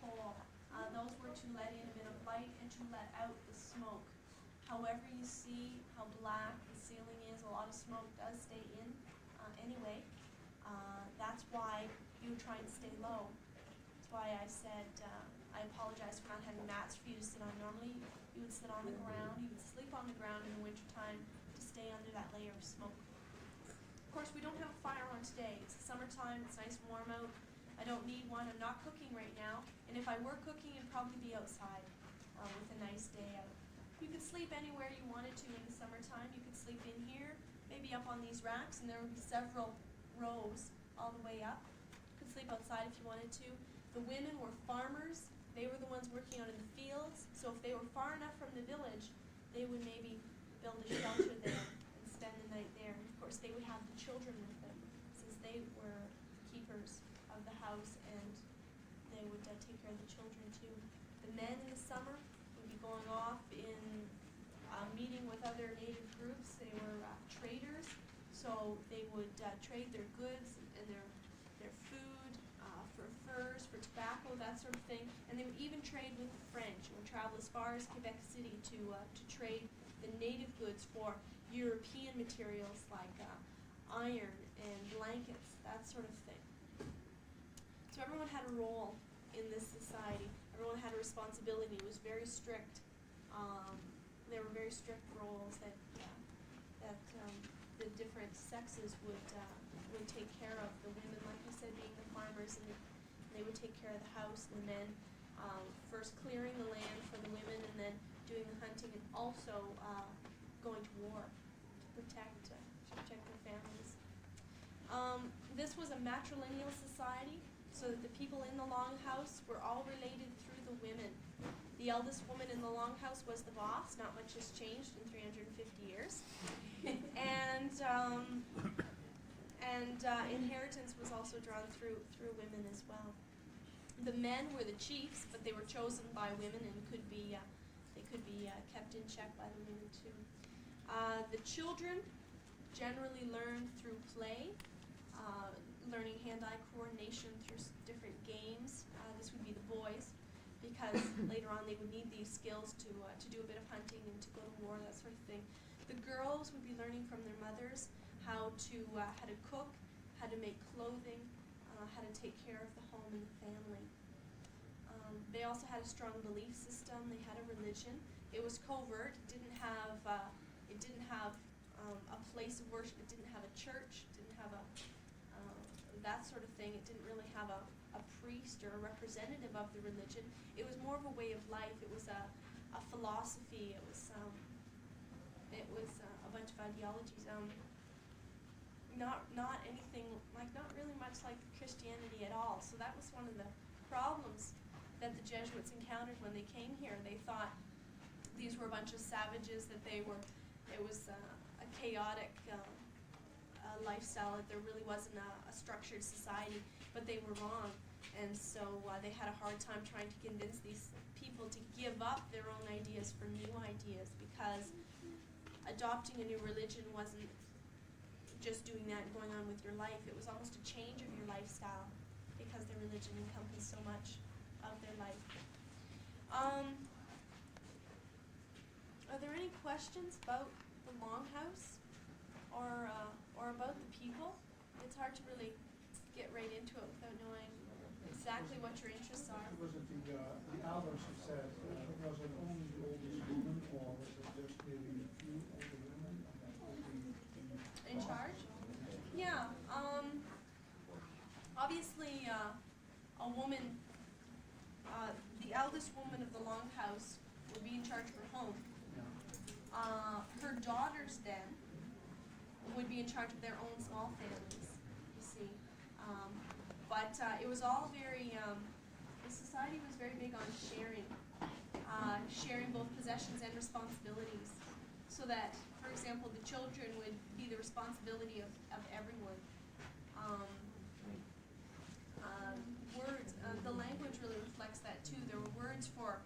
hole. Those were to let in a bit of light and to let out the smoke. However, you see how black the ceiling is, a lot of smoke does stay in anyway. That's why you would try and stay low. That's why I said, I apologize for not having mats for you to sit on. Normally, you would sit on the ground, you would sleep on the ground in the wintertime to stay under that layer of smoke. Of course, we don't have a fire on today. It's summertime, it's nice and warm out. I don't need one, I'm not cooking right now. And if I were cooking, it'd probably be outside with a nice day out. You could sleep anywhere you wanted to in the summertime. You could sleep in here, maybe up on these racks, and there would be several rows all the way up. You could sleep outside if you wanted to. The women were farmers. They were the ones working out in the fields. So if they were far enough from the village, they would maybe build a shelter there and spend the night there. And of course, they would have the children with them, since they were keepers of the house, and they would take care of the children too. The men in the summer would be going off in meeting with other native groups. They were traders, so they would trade their goods and their food for furs, for tobacco, that sort of thing. And they would even trade with the French and would travel as far as Quebec City to trade the native goods for European materials like iron and blankets, that sort of thing. So everyone had a role in this society. Everyone had a responsibility. It was very strict. There were very strict roles that the different sexes would take care of. The women, like I said, being the farmers, and they would take care of the house, and the men first clearing the land for the women, and then doing the hunting, and also going to war to protect their families. This was a matrilineal society, so that the people in the longhouse were all related through the women. The eldest woman in the longhouse was the boss. Not much has changed in 350 years. And inheritance was also drawn through women as well. The men were the chiefs, but they were chosen by women and could be kept in check by the women too. The children generally learned through play, learning hand-eye coordination through different games. This would be the boys, because later on they would need these skills to do a bit of hunting and to go to war, that sort of thing. The girls would be learning from their mothers how to cook, how to make clothing, how to take care of the home and the family. They also had a strong belief system. They had a religion. It was covert. It didn't have a place of worship. It didn't have a church. It didn't have that sort of thing. It didn't really have a priest or a representative of the religion. It was more of a way of life. It was a philosophy. It was a bunch of ideologies. Not anything like, not really much like Christianity at all. So that was one of the problems that the Jesuits encountered when they came here. They thought these were a bunch of savages, that it was a chaotic lifestyle, that there really wasn't a structured society, but they were wrong. And so they had a hard time trying to convince these people to give up their own ideas for new ideas, because adopting a new religion wasn't just doing that and going on with your life. It was almost a change of your lifestyle, because their religion encompassed so much of their life. Are there any questions about the longhouse or about the people? It's hard to really get right into it without knowing exactly what your interests are. Was it the elders who said, was it only the oldest woman, or was it just maybe a few older women? In charge? Yeah. Obviously, a woman, the eldest woman of the longhouse would be in charge of her home. Her daughters then would be in charge of their own small families, you see. But it was all very, the society was very big on sharing both possessions and responsibilities. So that, for example, the children would be the responsibility of everyone. Words, the language really reflects that too. There were words for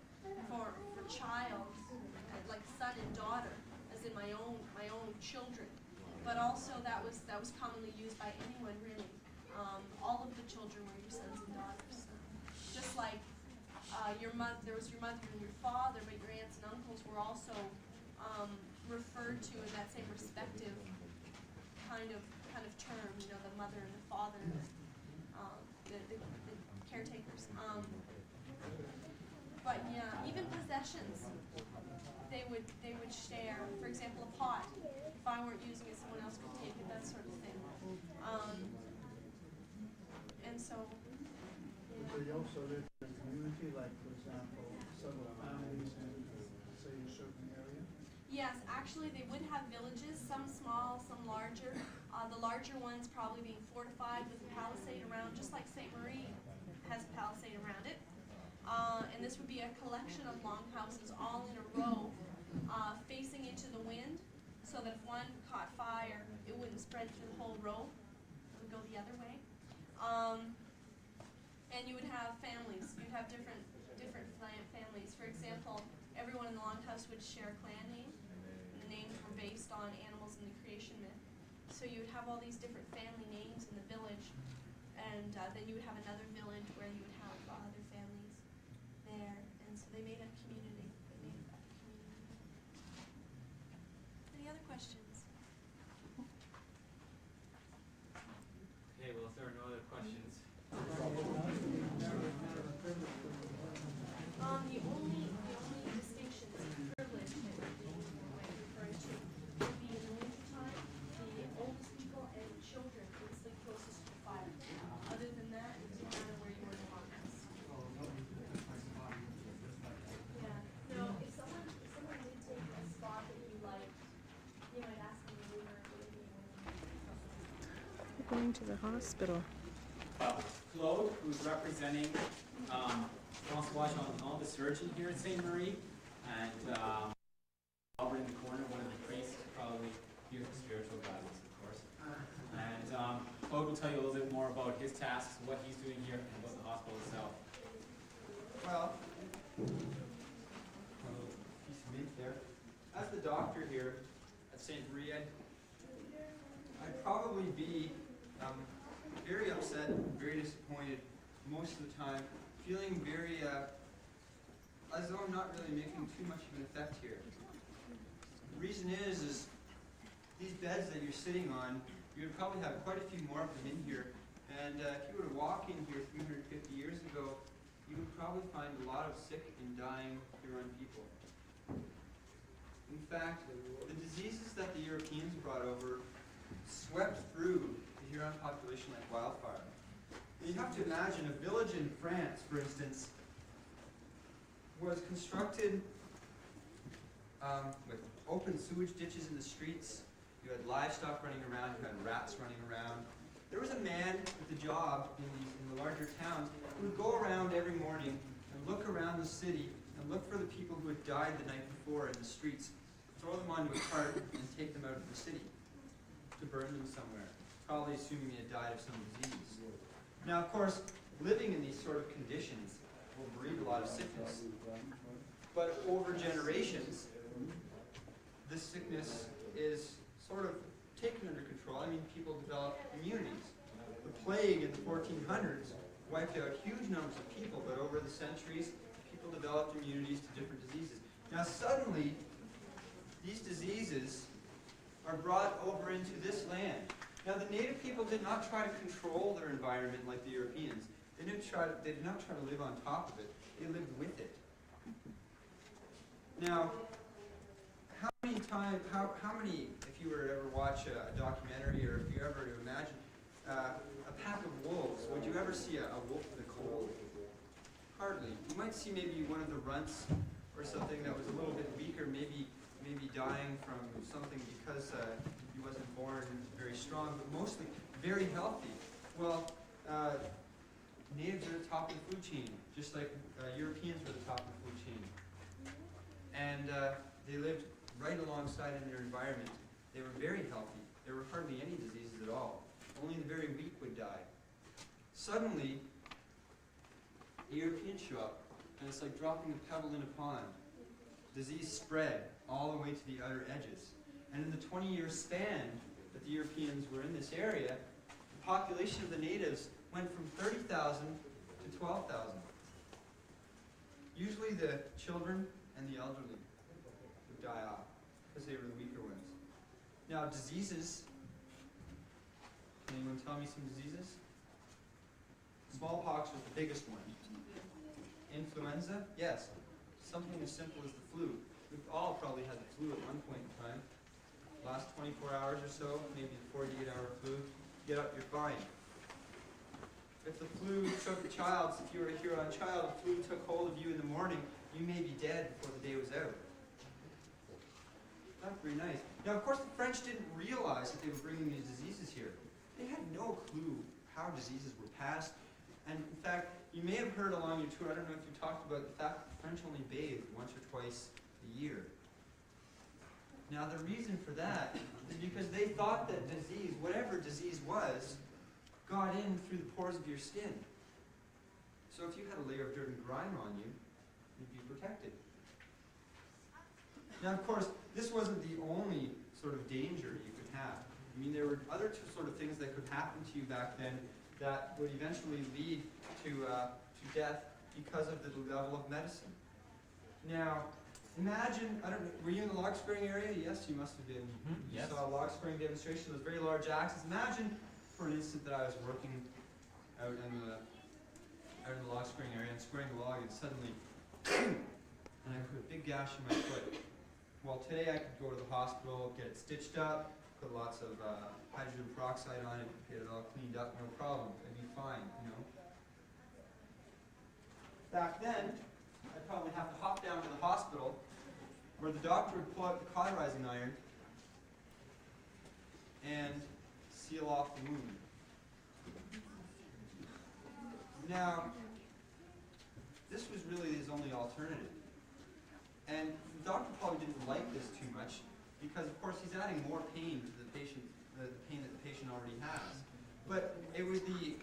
child, like son and daughter, as in my own children. But also that was commonly used by anyone really. All of the children were your sons and daughters. Just like there was your mother and your father, but your aunts and uncles were also referred to in that same respective kind of term. You know, the mother and the father, the caretakers. But yeah, even possessions, they would share. For example, a pot. If I weren't using it, someone else could take it. That sort of thing. And so. So you also live in a community, like for example, several families in, say, a certain area? Yes, actually they would have villages, some small, some larger. The larger ones probably being fortified with a palisade around, just like Ste. Marie has a palisade around it. And this would be a collection of longhouses all in a row, facing into the wind, so that if one caught fire, it wouldn't spread through the whole row. It would go the other way. And you would have families. You'd have different families. For example, everyone in the longhouse would share a clan name. And the names were based on animals in the creation myth. So you would have all these different family names in the village, and then you would have another village where you would have other families there. And so they made a community. Any other questions? Okay, well, if there are no other questions. The only distinctions of privilege that we might refer to would be in the wintertime, the oldest people and children would sleep closest to the fire. Other than that, it doesn't matter where you were in the longhouse. Yeah. No, if someone did take a spot that you liked, you might ask them to leave or maybe We're going to the hospital. Claude, who's representing François Jean, the surgeon here at Ste. Marie, and over in the corner, one of the priests, probably here for spiritual guidance, of course. And Claude will tell you a little bit more about his tasks, what he's doing here, and about the hospital itself. Well, a little piece of meat there. As the doctor here at St. Marie, I'd probably be very upset, very disappointed most of the time, feeling very as though I'm not really making too much of an effect here. The reason is these beds that you're sitting on, you would probably have quite a few more of them in here, and if you were to walk in here 350 years ago, you would probably find a lot of sick and dying Huron people. In fact, the diseases that the Europeans brought over swept through the Huron population like wildfire. You have to imagine a village in France, for instance, was constructed with open sewage ditches in the streets. You had livestock running around, you had rats running around. There was a man with a job in the larger towns who would go around every morning and look around the city and look for the people who had died the night before in the streets, throw them onto a cart and take them out of the city to burn them somewhere, probably assuming they had died of some disease. Now, of course, living in these sort of conditions will breed a lot of sickness. But over generations, this sickness is sort of taken under control. I mean, people develop immunities. The plague in the 1400s wiped out huge numbers of people, but over the centuries, people developed immunities to different diseases. Now, suddenly, these diseases are brought over into this land. Now, the native people did not try to control their environment like the Europeans. They did not try to live on top of it. They lived with it. Now, how many, if you were to ever watch a documentary, or if you ever to imagine a pack of wolves, would you ever see a wolf with a cold? Hardly. You might see maybe one of the runts or something that was a little bit weaker, maybe dying from something because he wasn't born very strong, but mostly very healthy. Well, natives are at the top of the food chain, just like Europeans were at the top of the food chain. And they lived right alongside in their environment. They were very healthy. There were hardly any diseases at all. Only the very weak would die. Suddenly, the Europeans show up, and it's like dropping a pebble in a pond. Disease spread all the way to the outer edges. And in the 20-year span that the Europeans were in this area, the population of the natives went from 30,000 to 12,000. Usually the children and the elderly would die off because they were the weaker ones. Now, diseases. Can anyone tell me some diseases? Smallpox was the biggest one. Influenza? Yes. Something as simple as the flu. We've all probably had the flu at one point in time. Last 24 hours or so, maybe a 48-hour flu. Get up, you're fine. If the flu took a child, if you were a Huron child, the flu took hold of you in the morning, you may be dead before the day was out. Not very nice. Now, of course, the French didn't realize that they were bringing these diseases here. They had no clue how diseases were passed. And in fact, you may have heard along your tour, I don't know if you talked about the fact that the French only bathed once or twice a year. Now, the reason for that is because they thought that disease, whatever disease was, got in through the pores of your skin. So if you had a layer of dirt and grime on you, you'd be protected. Now, of course, this wasn't the only sort of danger you could have. I mean, there were other sort of things that could happen to you back then that would eventually lead to death because of the level of medicine. Now, imagine, I don't know, were you in the log squaring area? Yes, you must have been. You saw a log squaring demonstration, those very large axes. Imagine for an instant that I was working out in the log squaring area and squaring the log, and suddenly, and I put a big gash in my foot. Well, today I could go to the hospital, get it stitched up, put lots of hydrogen peroxide on it, get it all cleaned up, no problem. I'd be fine, you know. Back then, I'd probably have to hop down to the hospital where the doctor would pull out the cauterizing iron and seal off the wound. Now, this was really his only alternative. And the doctor probably didn't like this too much because, of course, he's adding more pain to the patient, the pain that the patient already has. But it was the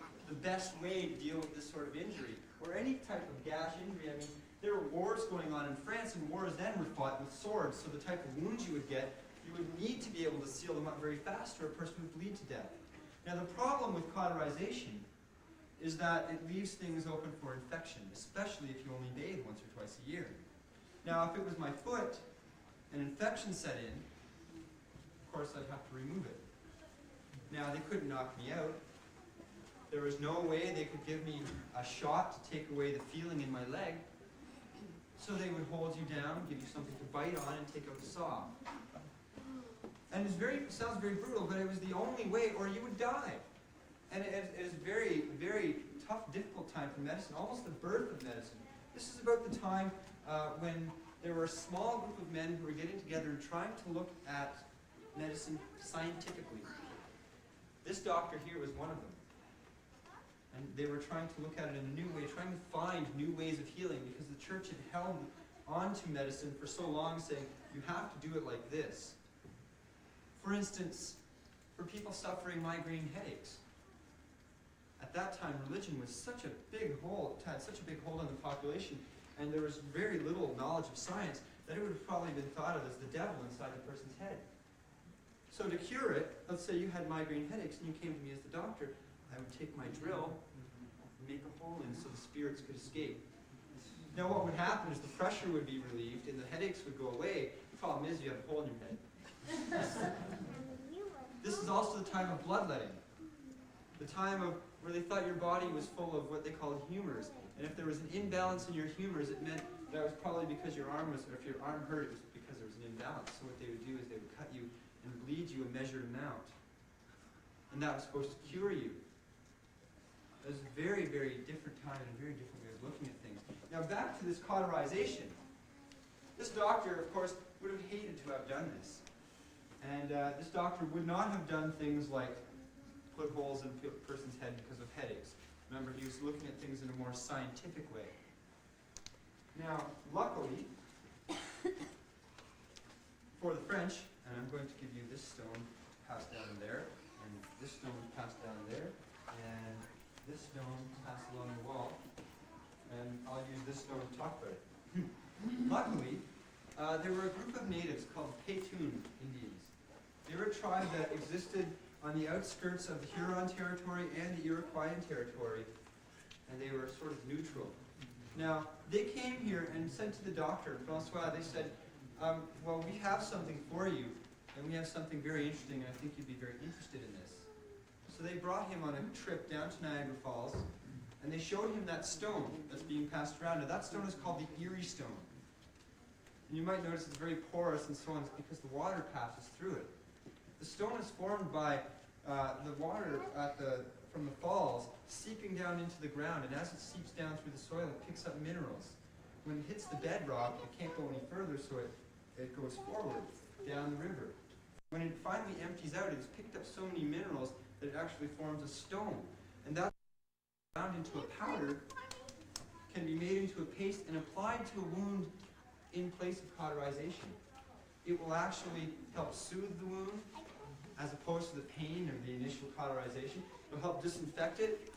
best way to deal with this sort of injury, or any type of gash injury. I mean, there were wars going on in France, and wars then were fought with swords, so the type of wounds you would get, you would need to be able to seal them up very fast, or a person would bleed to death. Now, the problem with cauterization is that it leaves things open for infection, especially if you only bathe once or twice a year. Now, if it was my foot, an infection set in, of course I'd have to remove it. Now, they couldn't knock me out. There was no way they could give me a shot to take away the feeling in my leg. So they would hold you down, give you something to bite on, and take out the saw. And it sounds very brutal, but it was the only way, or you would die. And it is a very, very tough, difficult time for medicine, almost the birth of medicine. This is about the time when there were a small group of men who were getting together and trying to look at medicine scientifically. This doctor here was one of them. And they were trying to look at it in a new way, trying to find new ways of healing, because the church had held on to medicine for so long, saying, you have to do it like this. For instance, for people suffering migraine headaches, at that time religion was such a big hold, had such a big hold on the population, and there was very little knowledge of science, that it would have probably been thought of as the devil inside the person's head. So to cure it, let's say you had migraine headaches and you came to me as the doctor, I would take my drill and make a hole in so the spirits could escape. Now what would happen is the pressure would be relieved and the headaches would go away. The problem is you have a hole in your head. This is also the time of bloodletting. The time of where they thought your body was full of what they called humors. And if there was an imbalance in your humors, it meant that was probably because your arm was, or if your arm hurt, it was because there was an imbalance. So what they would do is they would cut you and bleed you a measured amount. And that was supposed to cure you. It was a very, very different time and a very different way of looking at things. Now back to this cauterization. This doctor, of course, would have hated to have done this. And this doctor would not have done things like put holes in a person's head because of headaches. Remember, remember, he was looking at things in a more scientific way. Now, luckily, for the French, and I'm going to give you this stone passed down there, and this stone passed down there, and this stone passed along the wall, and I'll use this stone to talk about it. Luckily, there were a group of natives called Petun Indians. They were a tribe that existed on the outskirts of the Huron territory and the Iroquoian territory, and they were sort of neutral. Now, they came here and said to the doctor, Francois, they said, well, we have something for you, and we have something very interesting, and I think you'd be very interested in this. So they brought him on a trip down to Niagara Falls, and they showed him that stone that's being passed around. Now, that stone is called the Erie Stone. And you might notice it's very porous and so on. It's because the water passes through it. The stone is formed by the water from the falls seeping down into the ground, and as it seeps down through the soil, it picks up minerals. When it hits the bedrock, it can't go any further, so it goes forward down the river. When it finally empties out, it's picked up so many minerals that it actually forms a stone. And that ground into a powder can be made into a paste and applied to a wound in place of cauterization. It will actually help soothe the wound as opposed to the pain of the initial cauterization. It will help disinfect it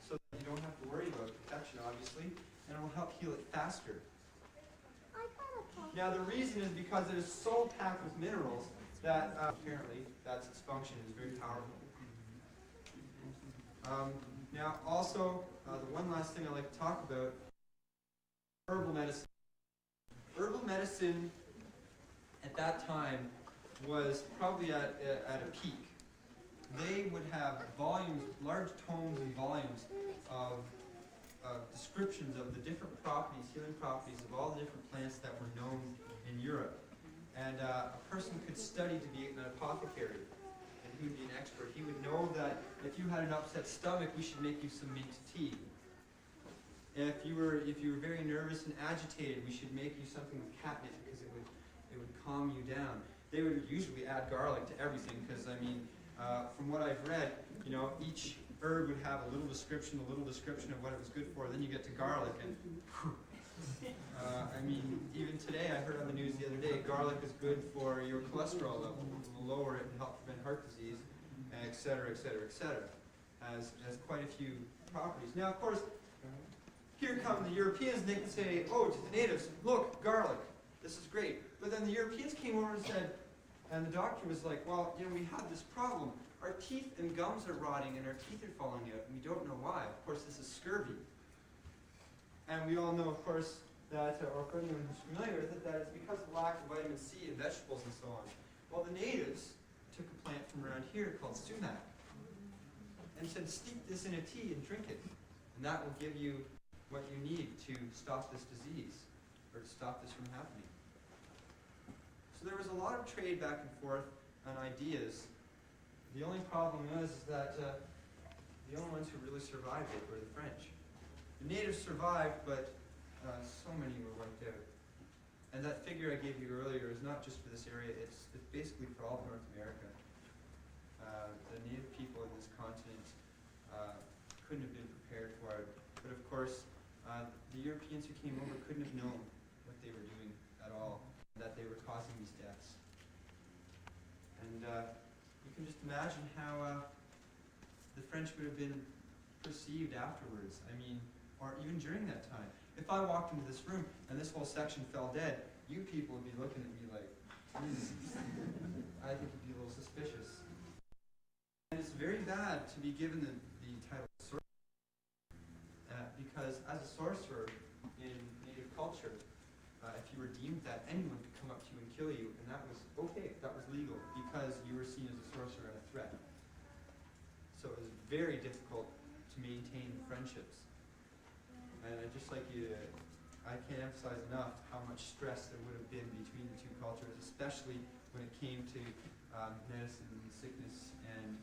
so that you don't have to worry about protection, obviously, and it will help heal it faster. Now, the reason is because it is so packed with minerals that apparently that's its function. It's very powerful. Now, also, the one last thing I'd like to talk about, herbal medicine. Herbal medicine at that time was probably at a peak. They would have volumes, large tomes and volumes of descriptions of the different properties, healing properties of all the different plants that were known in Europe. And a person could study to be an apothecary, and he would be an expert. He would know that if you had an upset stomach, we should make you some mint tea. If you were very nervous and agitated, we should make you something with catnip because it would calm you down. They would usually add garlic to everything because, I mean, from what I've read, you know, each herb would have a little description of what it was good for. Then you get to garlic, and I mean, even today, I heard on the news the other day, garlic is good for your cholesterol level. It will lower it and help prevent heart disease, et cetera, et cetera, et cetera. Has quite a few properties. Now, of course, here come the Europeans, and they can say, oh, to the natives, look, garlic, this is great. But then the Europeans came over and said, and the doctor was like, well, you know, we have this problem. Our teeth and gums are rotting, and our teeth are falling out, and we don't know why. Of course, this is scurvy. And we all know, of course, that, or for anyone who's familiar with it, that it's because of lack of vitamin C in vegetables and so on. Well, the natives took a plant from around here called sumac, and said, steep this in a tea and drink it, and that will give you what you need to stop this disease, or to stop this from happening. So there was a lot of trade back and forth on ideas. The only problem is that the only ones who really survived it were the French. The natives survived, but so many were wiped out. And that figure I gave you earlier is not just for this area, it's basically for all of North America. The native people in this continent couldn't have been prepared for it. But of course, the Europeans who came over couldn't have known what they were doing at all, that they were causing these deaths. And you can just imagine how the French would have been perceived afterwards. I mean, or even during that time. If I walked into this room and this whole section fell dead, you people would be looking at me like, I think you'd be a little suspicious. And it's very bad to be given the title of sorcerer, because as a sorcerer in native culture, if you were deemed that, anyone could come up to you and kill you, and that was okay, that was legal, because you were seen as a sorcerer and a threat. So it was very difficult to maintain friendships. And I'd just like you to, I can't emphasize enough how much stress there would have been between the two cultures, especially when it came to medicine, sickness, and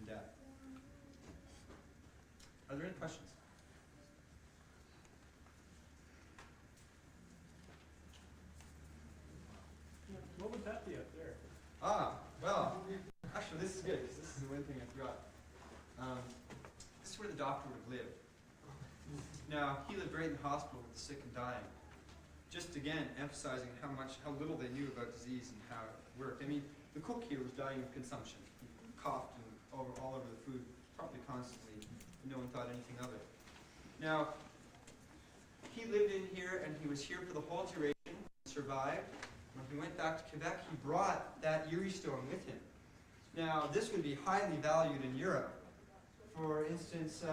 death. Are there any questions? What would that be up there? Ah, well, actually this is good, because this is the one thing I forgot. This where the doctor would live. Now, he lived right in the hospital with the sick and dying. Just again, emphasizing how little they knew about disease and how it worked. I mean, the cook here was dying of consumption. He coughed and all over the food, probably constantly. No one thought anything of it. Now, he lived in here and he was here for the whole duration, survived. When he went back to Quebec, he brought that Erie stone with him. Now, this would be highly valued in Europe. For instance,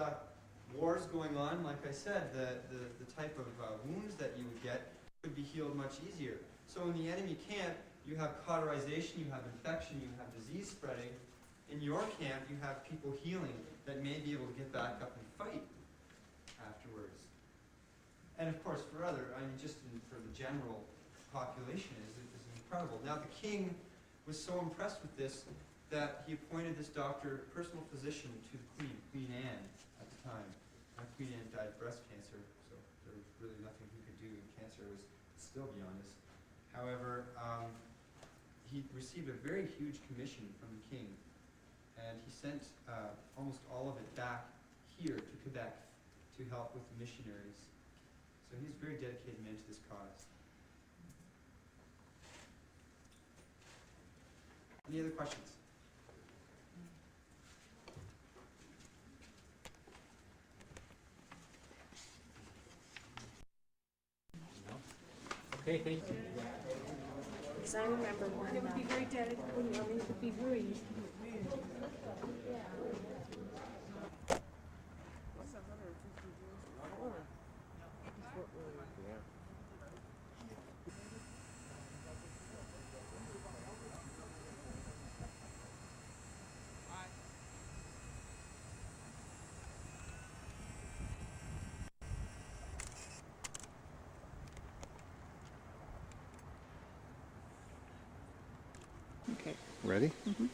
wars going on, like I said, the type of wounds that you would get could be healed much easier. So in the enemy camp, you have cauterization, you have infection, you have disease spreading. In your camp, you have people healing that may be able to get back up and fight afterwards. And of course, for for the general population, is incredible. Now, the king was so impressed with this that he appointed this doctor personal physician to the queen, Queen Anne, at the time. Queen Anne died of breast cancer, so there was really nothing he could do, and cancer was still beyond us. However, he received a very huge commission from the king, and he sent almost all of it back here to Quebec to help with the missionaries. So he's a very dedicated man to this cause. Any other questions? Okay, thank you. Because I remember when it would be very delicate, when it would be very easy. Okay. Ready? Mm-hmm.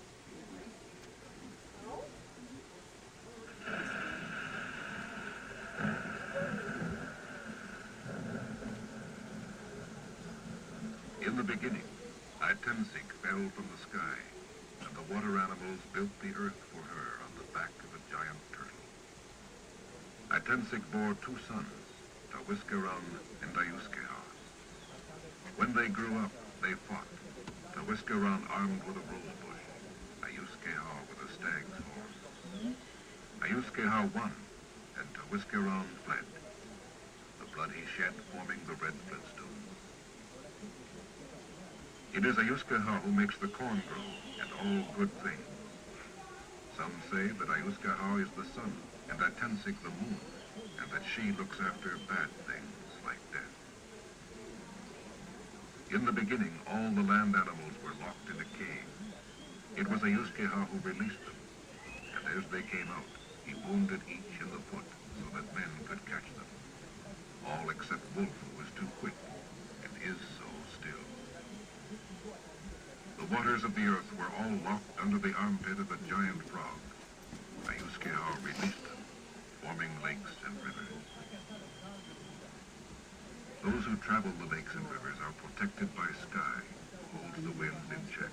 In the beginning, Tensik fell from the sky, and the water animals built the earth for her on the back of a giant turtle. Tensik bore 2 sons, Tawiskaran and Ayuskehar. When they grew up, they fought. Tawiskaran armed with a rose bush, Ayuskehar with a stag's horn. Ayuskehar won, and Tawiskaran fled, the blood he shed forming the red flintstone. It is Ayuskehar who makes the corn grow and all good things. Some say that Ayuskehar is the sun and Tensik the moon, and that she looks after bad things like death. In the beginning, all the land animals were locked in a cave. It was Ayuskehar who released them, and as they came out, he wounded each in the foot so that men could catch them. All except Wolf, who was too quick, and is so still. The waters of the earth were all locked under the armpit of a giant frog. Ayuskehar released them, forming lakes and rivers. Those who travel the lakes and rivers are protected by Sky, who holds the wind in check.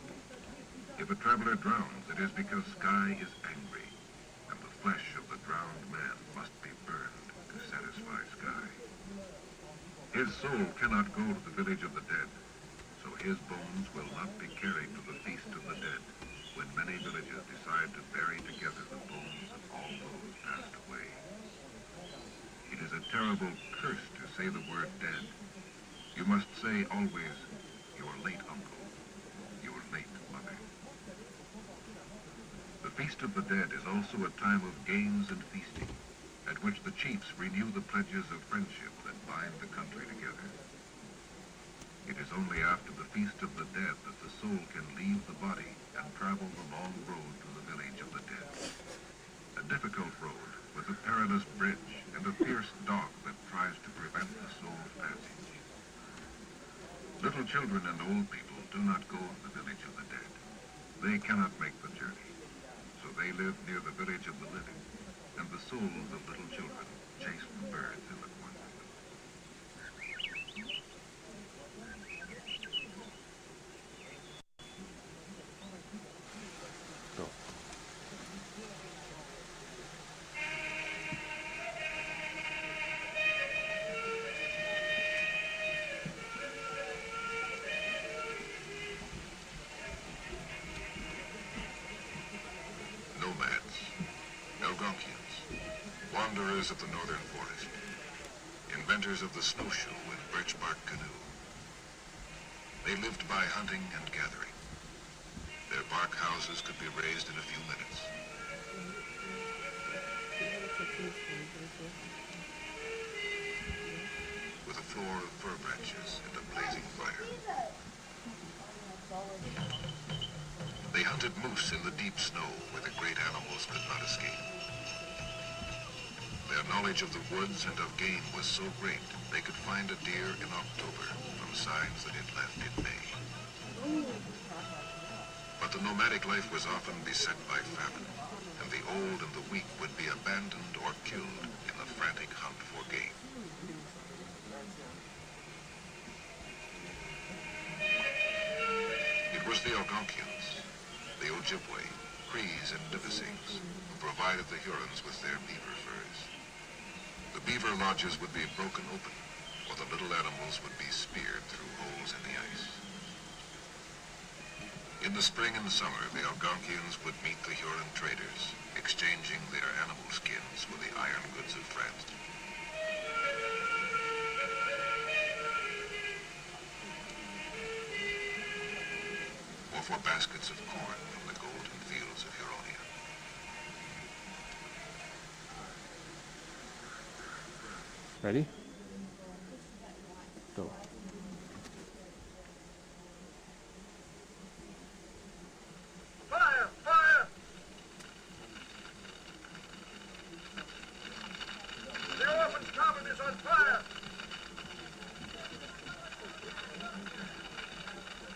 If a traveler drowns, it is because Sky is angry, and the flesh of the drowned man must be burned to satisfy Sky. His soul cannot go to the village of the dead, so his bones will not be carried to the feast of the dead, when many villages decide to bury together the bones of all those passed away. It is a terrible curse to say the word dead. You must say always, your late uncle, your late mother. The Feast of the Dead is also a time of games and feasting, at which the chiefs renew the pledges of friendship that bind the country together. It is only after the Feast of the Dead that the soul can leave the body and travel the long road to the village of the dead. A difficult road with a perilous bridge and a fierce dog that tries to prevent the soul's passage. Little children and old people do not go to the village of the dead. They cannot make the journey, so they live near the village of the living, and the souls of little children chase the birds in the cornfield. Wanderers of the northern forest, inventors of the snowshoe and birch bark canoe. They lived by hunting and gathering. Their bark houses could be raised in a few minutes. With a floor of fir branches and a blazing fire. They hunted moose in the deep snow where the great animals could not escape. Their knowledge of the woods and of game was so great, they could find a deer in October from signs that it left in May. But the nomadic life was often beset by famine, and the old and the weak would be abandoned or killed in the frantic hunt for game. It was the Algonquians, the Ojibwe, Crees, and Nipissings who provided the Hurons with their beaver furs. The beaver lodges would be broken open, or the little animals would be speared through holes in the ice. In the spring and summer, the Algonquians would meet the Huron traders, exchanging their animal skins for the iron goods of France. Or for baskets of corn from the golden fields of Huronia. Ready? Go. Fire! Fire! The orphan's cabin is on fire!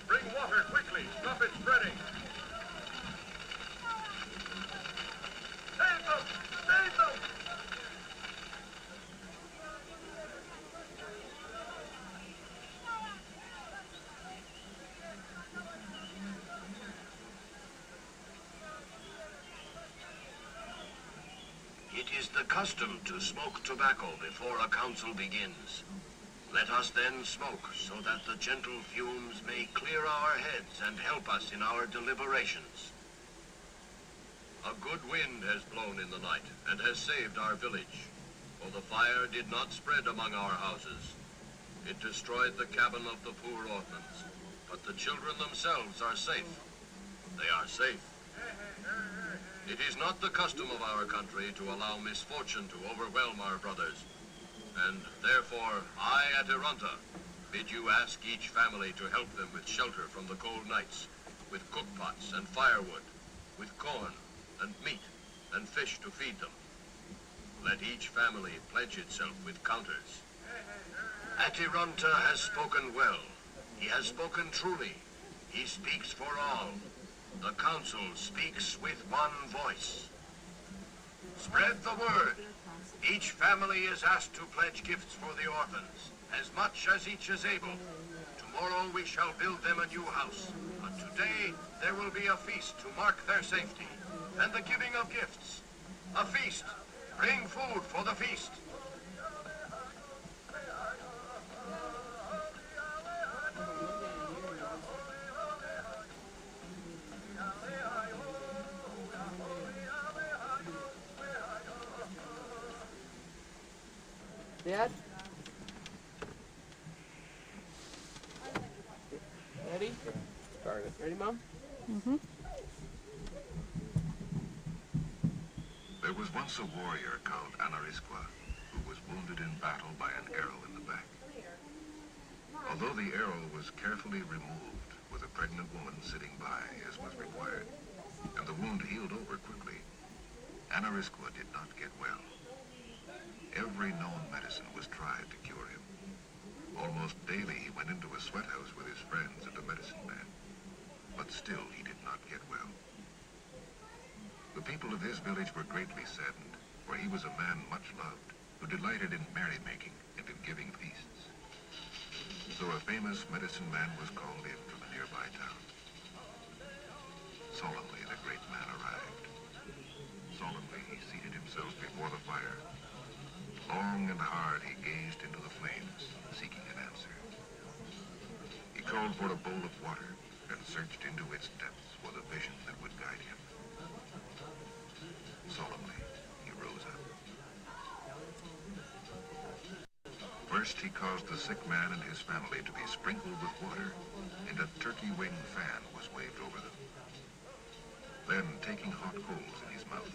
Bring water quickly! Stop it spreading! Save them! Save them! It is the custom to smoke tobacco before a council begins. Let us then smoke so that the gentle fumes may clear our heads and help us in our deliberations. A good wind has blown in the night and has saved our village, for the fire did not spread among our houses. It destroyed the cabin of the poor orphans, but the children themselves are safe. They are safe. It is not the custom of our country to allow misfortune to overwhelm our brothers, and therefore I at Ironta bid you ask each family to help them with shelter from the cold nights, with cookpots and firewood, with corn and meat and fish to feed them. Let each family pledge itself with counters. Atirunta has spoken well. He has spoken truly. He speaks for all. The council speaks with one voice. Spread the word. Each family is asked to pledge gifts for the orphans, as much as each is able. Tomorrow we shall build them a new house, but today there will be a feast to mark their safety, and the giving of gifts. A feast. Bring food for the feast. Dad? Ready? Started. Ready, Mom? There was once a warrior called Anarisqua who was wounded in battle by an arrow in the back. Although the arrow was carefully removed with a pregnant woman sitting by as was required, and the wound healed over quickly, Anarisqua did not get well. Every known medicine was tried to cure him. Almost daily he went into a sweat house with his friends and a medicine man. But still he did not get well. The people of his village were greatly saddened, for he was a man much loved, who delighted in merrymaking and in giving feasts. So a famous medicine man was called in from a nearby town. Solemnly the great man arrived. Solemnly he seated himself before the fire. Long and hard he gazed into the flames, seeking an answer. He called for a bowl of water and searched into its depths for the vision that would guide him. Solemnly, he rose up. First, he caused the sick man and his family to be sprinkled with water, and a turkey wing fan was waved over them. Then, taking hot coals in his mouth,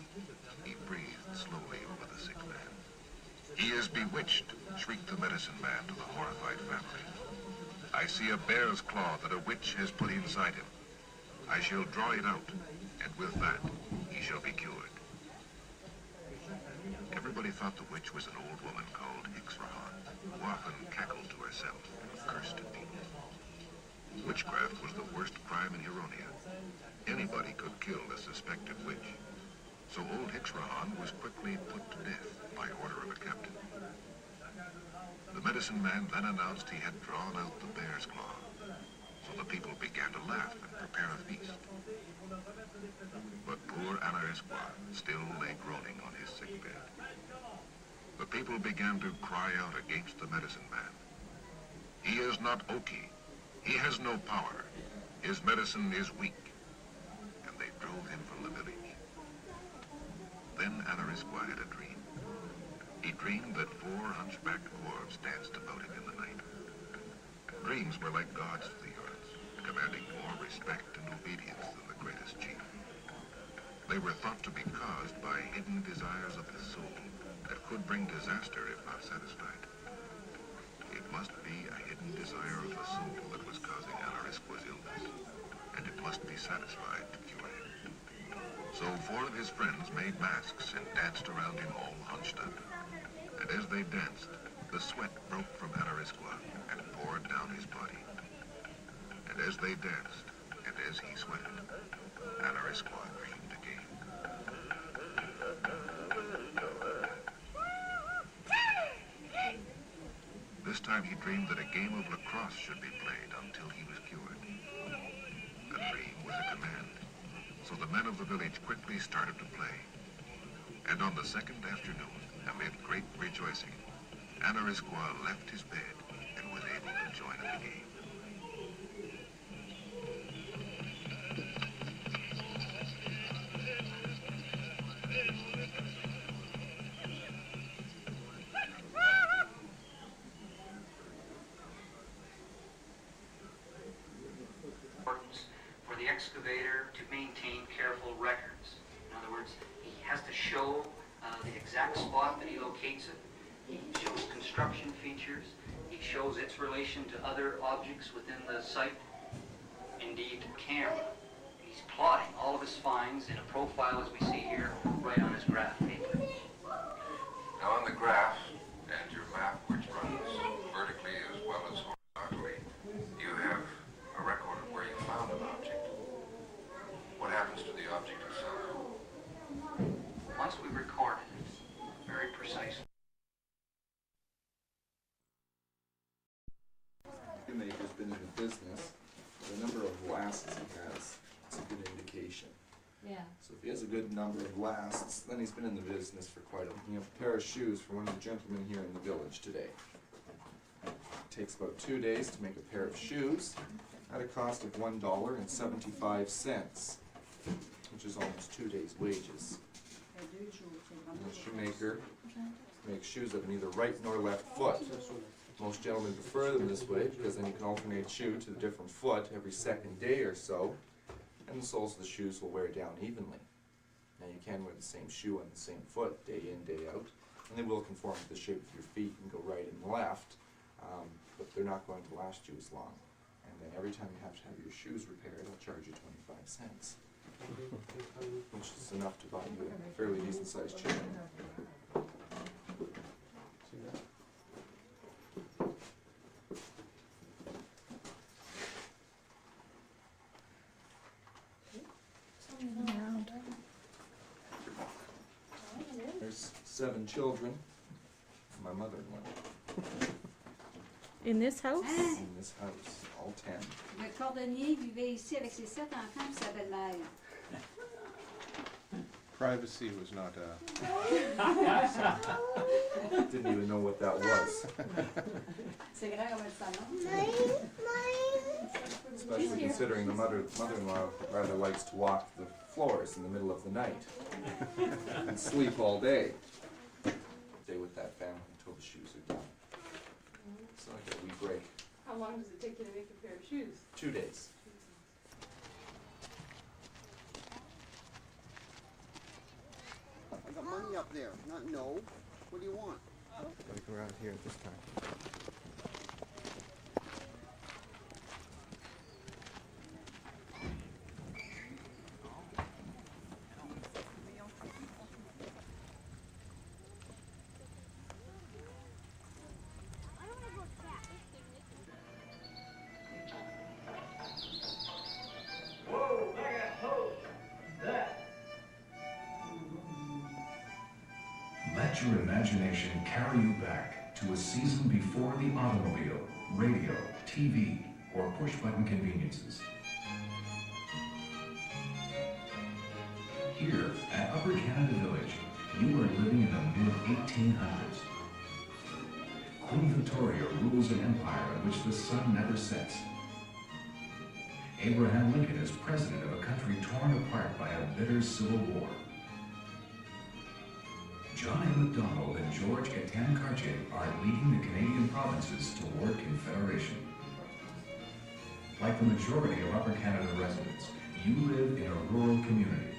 he breathed slowly over the sick man. "He is bewitched," shrieked the medicine man to the horrified family. "I see a bear's claw that a witch has put inside him. I shall draw it out, and with that, he shall be cured." Everybody thought the witch was an old woman called Ixrahan, who often cackled to herself and cursed at people. Witchcraft was the worst crime in Huronia. Anybody could kill a suspected witch. So old Ixrahan was quickly put to death by order of a captain. The medicine man then announced he had drawn out the bear's claw. So the people began to laugh and prepare a feast. But poor Anarisqua still lay groaning on his sick bed. The people began to cry out against the medicine man. "He is not Oki. He has no power. His medicine is weak." And they drove him from the village. Then Anarisqua had a dream. He dreamed that 4 hunchbacked dwarves danced about him in the night. Dreams were like gods to the earth, commanding more respect and obedience than the greatest chief. They were thought to be caused by hidden desires of the soul that could bring disaster if not satisfied. It must be a hidden desire of the soul that was causing Anarisqua's illness, and it must be satisfied to cure him. So 4 of his friends made masks and danced around him all hunched up. And as they danced, the sweat broke from Anarisqua and poured down his body. And as they danced, and as he sweated, Anarisqua dreamed again. This time he dreamed that a game of lacrosse should be played until he was cured. The dream was a command, so the men of the village quickly started to play. And on the second afternoon, amid great rejoicing, Anarisqua left his bed and was able to join in the game. For the excavator to maintain careful records. In other words, he has to show the exact spot that he locates it. He shows construction features. He shows its relation to other objects within the site. Indeed, camera. He's plotting all of his finds in a profile, as we see here, right on his graph paper. Now on the graph and your map, which runs vertically as well as horizontally, you have a record of where you found an object. What happens to the object itself? Once we record it very precisely. Shoemaker's been in the business. The number of lasts he has, it's a good indication. Yeah. So if he has a good number of lasts, then he's been in the business for quite a pair of shoes for one of the gentlemen here in the village today. It takes about 2 days to make a pair of shoes at a cost of $1.75, which is almost 2 days' wages. And the shoemaker makes shoes of neither right nor left foot. Most gentlemen prefer them this way because then you can alternate shoe to the different foot every second day or so, and the soles of the shoes will wear down evenly. Now you can wear the same shoe on the same foot day in, day out, and they will conform to the shape of your feet and go right and left, but they're not going to last you as long. And then every time you have to have your shoes repaired, I'll charge you 25 cents, which is enough to buy you a fairly decent sized chair. There's 7 children, and my mother-in-law. In this house? In this house, all 10. Le cordonnier vivait ici avec ses 7 enfants et sa belle-mère. Privacy was not Didn't even know what that was. C'est grand comme un salon. Especially considering the mother-in-law rather likes to walk the floors in the middle of the night and sleep all day. Stay with that family until the shoes are done. can I make a pair of shoes? 2 days. I got money up there, not no. What do you want? Gotta go around here at this time. Let your imagination carry you back to a season before the automobile, radio, TV, or push-button conveniences. Here at Upper Canada Village, you are living in the mid-1800s. Queen Victoria rules an empire on which the sun never sets. Abraham Lincoln is president of a country torn apart by a bitter civil war. John A. Macdonald and George Etienne Cartier are leading the Canadian provinces toward Confederation. Like the majority of Upper Canada residents, you live in a rural community.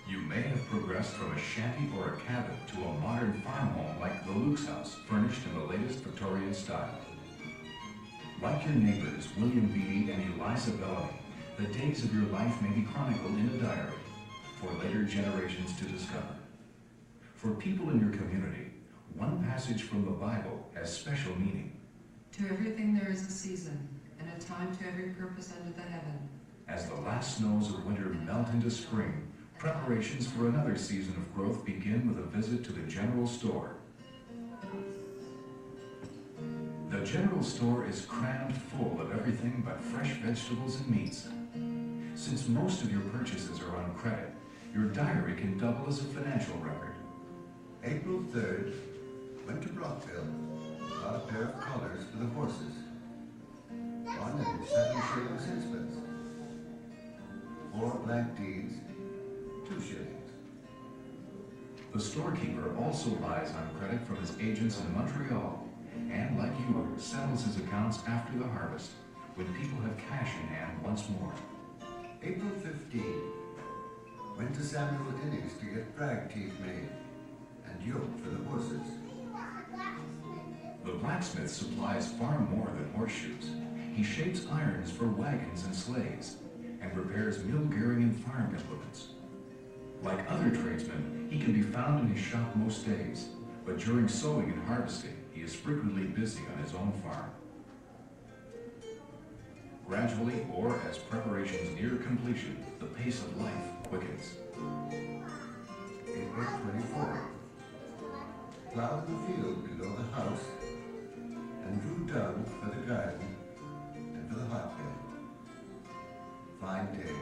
You may have progressed from a shanty or a cabin to a modern farm home like the Luke's house, furnished in the latest Victorian style. Like your neighbors, William Beattie and Eliza Bellamy, the days of your life may be chronicled in a diary for later generations to discover. For people in your community, one passage from the Bible has special meaning. To everything there is a season, and a time to every purpose under the heaven. As the last snows of winter melt into spring, preparations for another season of growth begin with a visit to the general store. The general store is crammed full of everything but fresh vegetables and meats. Since most of your purchases are on credit, your diary can double as a financial record. April 3rd, went to Brockville, bought a pair of collars for the horses. 1 and 7 shillings sixpence. 4 blank deeds, 2 shillings. The storekeeper also buys on credit from his agents in Montreal, and like you, settles his accounts after the harvest, when people have cash in hand once more. April 15, went to Samuel Innes to get brag teeth made, and yoke for the horses. The blacksmith supplies far more than horseshoes. He shapes irons for wagons and sleighs, and repairs mill gearing and farm implements. Like other tradesmen, he can be found in his shop most days, but during sowing and harvesting, he is frequently busy on his own farm. Gradually, or as preparations near completion, the pace of life quickens. April 24. Plowed the field below the house and drew dung for the garden and for the hotbed. Fine day.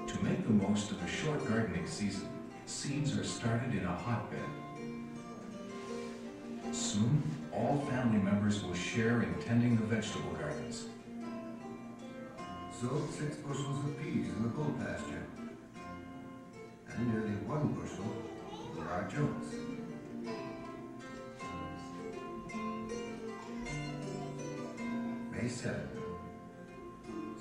To make the most of the short gardening season, seeds are started in a hotbed. Soon, all family members will share in tending the vegetable gardens. Sowed 6 bushels of peas in the bull pasture, and nearly 1 bushel of large oats. May 7th.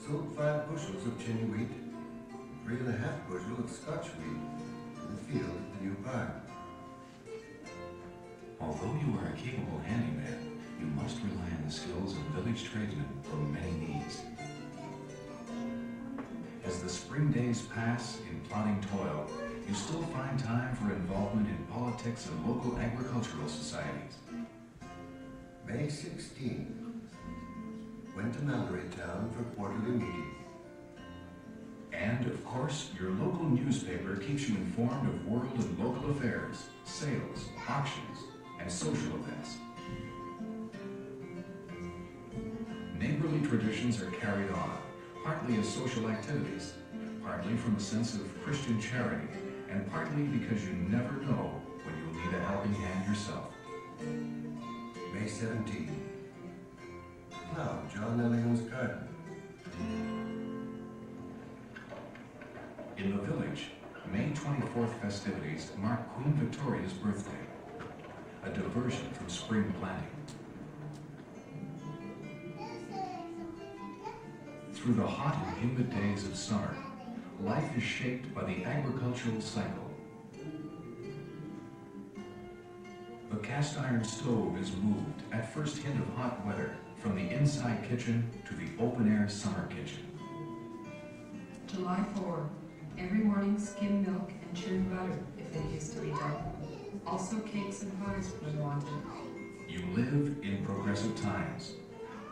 Sowed 5 bushels of chinny wheat, and 3½ bushel of Scotch wheat in the field at the new barn. Although you are a capable handyman, you must rely on the skills of village tradesmen for many needs. As the spring days pass in plodding toil, you still find time for involvement in politics and local agricultural societies. May 16. Went to Mallory Town for quarterly meeting. And, of course, your local newspaper keeps you informed of world and local affairs, sales, auctions, and social events. Neighborly traditions are carried on, partly as social activities, partly from a sense of Christian charity, and partly because you never know when you'll need a helping hand yourself. May 17. Plowed John Ellingham's garden. In the village, May 24th festivities mark Queen Victoria's birthday, a diversion from spring planting. Through the hot and humid days of summer, life is shaped by the agricultural cycle. The cast iron stove is moved at first hint of hot weather from the inside kitchen to the open air summer kitchen. July 4. Every morning skim milk and churn butter if it is to be done. Also cakes and pies when wanted. You live in progressive times.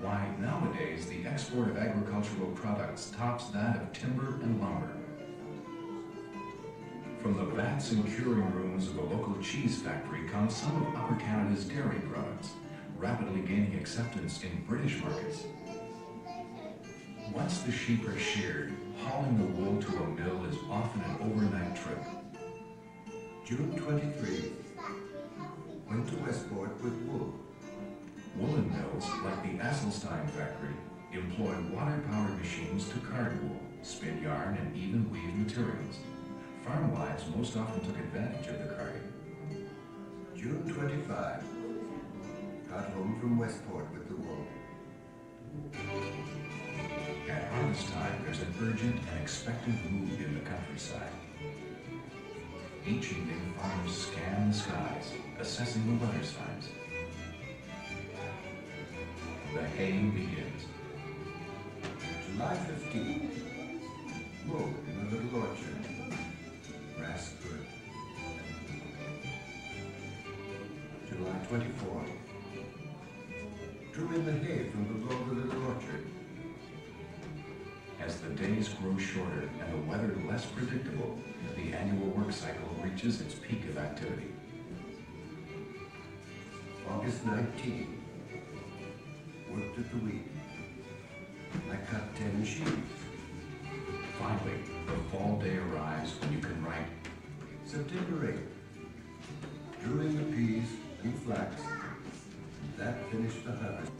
Why, nowadays the export of agricultural products tops that of timber and lumber. From the vats and curing rooms of a local cheese factory come some of Upper Canada's dairy products, rapidly gaining acceptance in British markets. Once the sheep are sheared, hauling the wool to a mill is often an overnight trip. June 23. Went to Westport with wool. Woolen mills, like the Asselstein factory, employ water-powered machines to card wool, spin yarn, and even weave materials. Farm wives most often took advantage of the carding. June 25. Got home from Westport with the wool. At harvest time, there's an urgent and expectant mood in the countryside. Each evening, farmers scan the skies, assessing the weather signs. The haying begins. July 15. Mow in the little orchard. Grass good. July 24. Drew in the hay from below the little orchard. As the days grow shorter and the weather less predictable, the annual work cycle reaches its peak of activity. August 19. Worked at the wheat. I cut 10 sheaves. Finally, the fall day arrives when you can write September 8th. Drew in the peas and flax. That finished the harvest.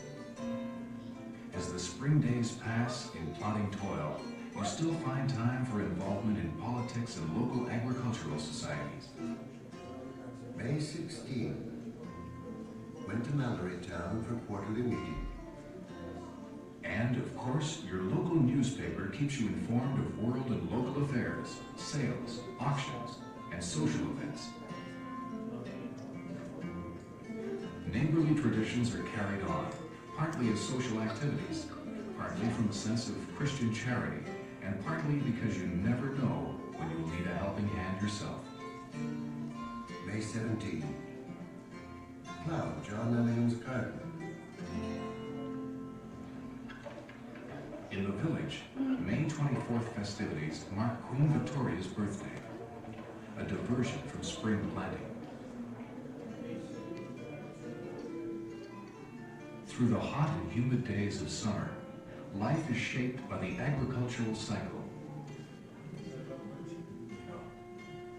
As the spring days pass in plodding toil, you still find time for involvement in politics and local agricultural societies. May 16. Went to Mallory Town for quarterly meeting. And, of course, your local newspaper keeps you informed of world and local affairs, sales, auctions, and social events. Neighborly traditions are carried on, partly as social activities, partly from a sense of Christian charity, and partly because you never know when you will need a helping hand yourself. May 17. Plowed John Ellion's garden. In the village, May 24th festivities mark Queen Victoria's birthday, a diversion from spring planting. Through the hot and humid days of summer, life is shaped by the agricultural cycle.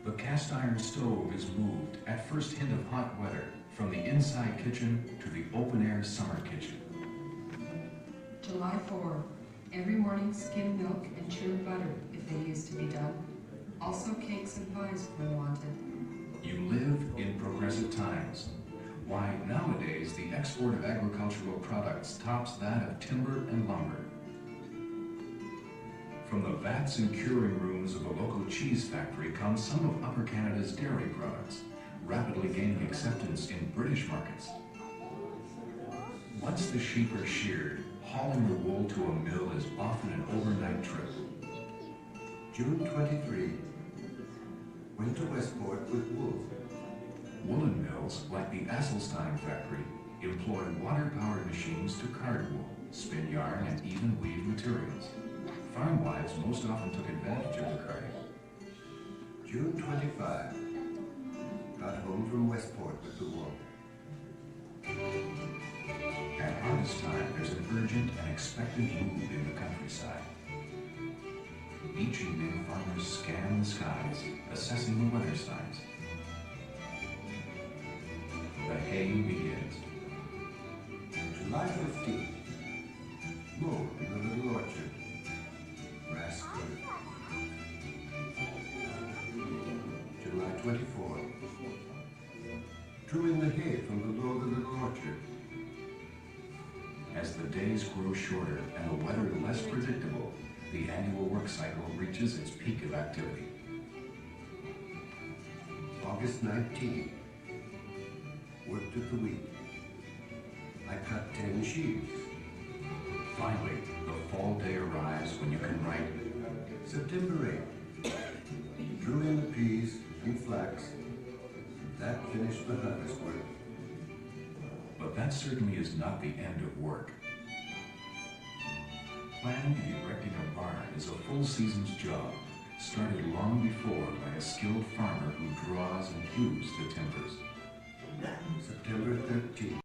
The cast iron stove is moved at first hint of hot weather from the inside kitchen to the open air summer kitchen. July 4. Every morning skim milk and churn butter if they used to be done. Also cakes and pies when wanted. You live in progressive times. Why, nowadays the export of agricultural products tops that of timber and lumber. From the vats and curing rooms of a local cheese factory come some of Upper Canada's dairy products, rapidly gaining acceptance in British markets. Once the sheep are sheared, hauling the wool to a mill is often an overnight trip. June 23. Went to Westport with wool. Woolen mills, like the Asselstein factory, employ water-powered machines to card wool, spin yarn, and even weave materials. Farm wives most often took advantage of the carding. June 25. Got home from Westport with the wool. At harvest time, there's an urgent and expectant mood in the countryside. Each evening, farmers scan the skies, assessing the weather signs. The haying begins. July 15. Mow in the little orchard. Grass good. July 24. Drew in the hay from below the little orchard. As As the days grow shorter and the weather less predictable, the annual work cycle reaches its peak of activity. August 19. Worked of the week. I cut 10 sheaves. Finally, the fall day arrives when you can write September 8. Drew in the peas and flax. That finished the harvest work. But that certainly is not the end of work. Planning and erecting a barn is a full season's job, started long before by a skilled farmer who draws and hews the timbers. September 13.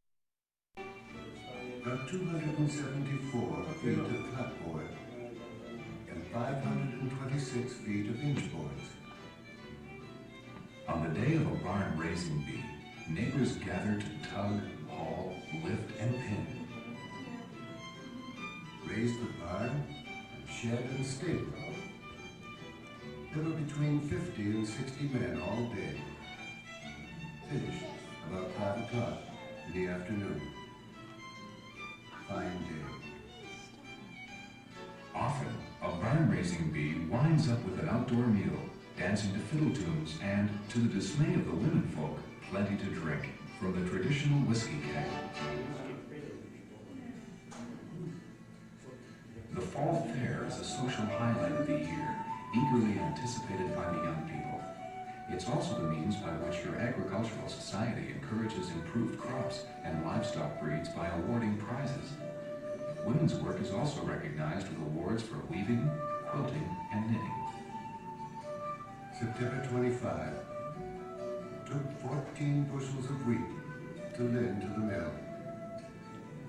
Got 274 feet of clapboard and 526 feet of inch boards. On the day of a barn raising bee, neighbors gather to tug, haul, lift, and pin. Raised the barn, shed, and stable. There were between 50 and 60 men all day. Finished about 5 o'clock in the afternoon. Fine day. Often, a barn raising bee winds up with an outdoor meal, dancing to fiddle tunes, and, to the dismay of the women folk, plenty to drink from the traditional whiskey keg. The fall fair is a social highlight of the year, eagerly anticipated by the young people. It's also the means by which your agricultural society encourages improved crops and livestock breeds by awarding prizes. Women's work is also recognized with awards for weaving, quilting, and knitting. September 25. Took 14 bushels of wheat to Lynn to the mill.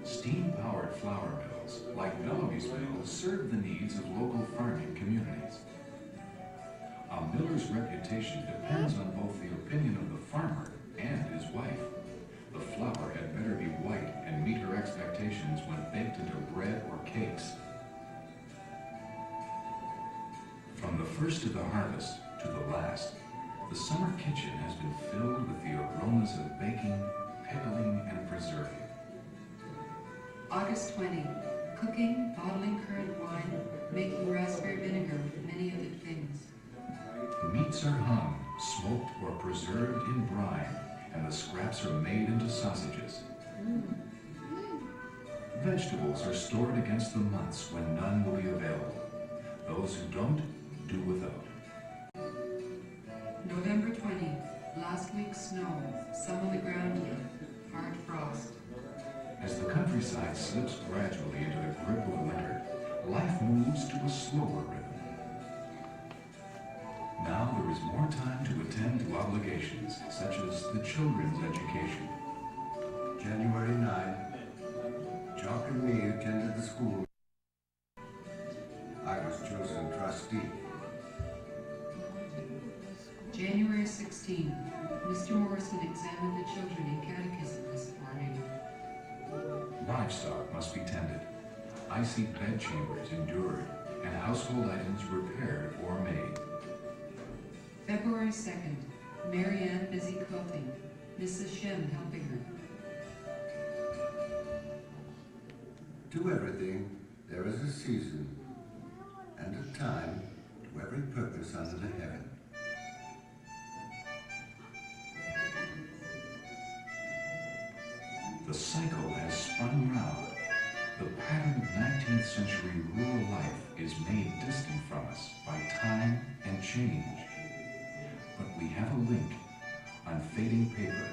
Steam-powered flour mills, like Bellamy's Mill, serve the needs of local farming communities. A miller's reputation depends on both the opinion of the farmer and his wife. The flour had better be white and meet her expectations when baked into bread or cakes. From the first of the harvest to the last, the summer kitchen has been filled with the aromas of baking, pickling, and preserving. August 20. Cooking, bottling currant wine, making raspberry vinegar with many other things. Meats are hung, smoked, or preserved in brine, and the scraps are made into sausages. Vegetables are stored against the months when none will be available. Those who don't, do without. November 20. Last week's snow, some on the ground yet, hard frost. As the countryside slips gradually into the grip of winter, life moves to a slower rhythm. Now there is more time to attend to obligations, such as the children's education. January 9. Jock and me attended the school. I was chosen trustee. January 16. Mr. Morrison examined the children in catechism this morning. Livestock must be tended, icy bedchambers endured, and household items repaired or made. February 2nd. Mary Ann busy quilting. Mrs. Shem helping her. To everything there is a season and a time to every purpose under the heaven. The cycle has spun round. The pattern of 19th century rural life is made distant from us by time and change. But we have a link on fading paper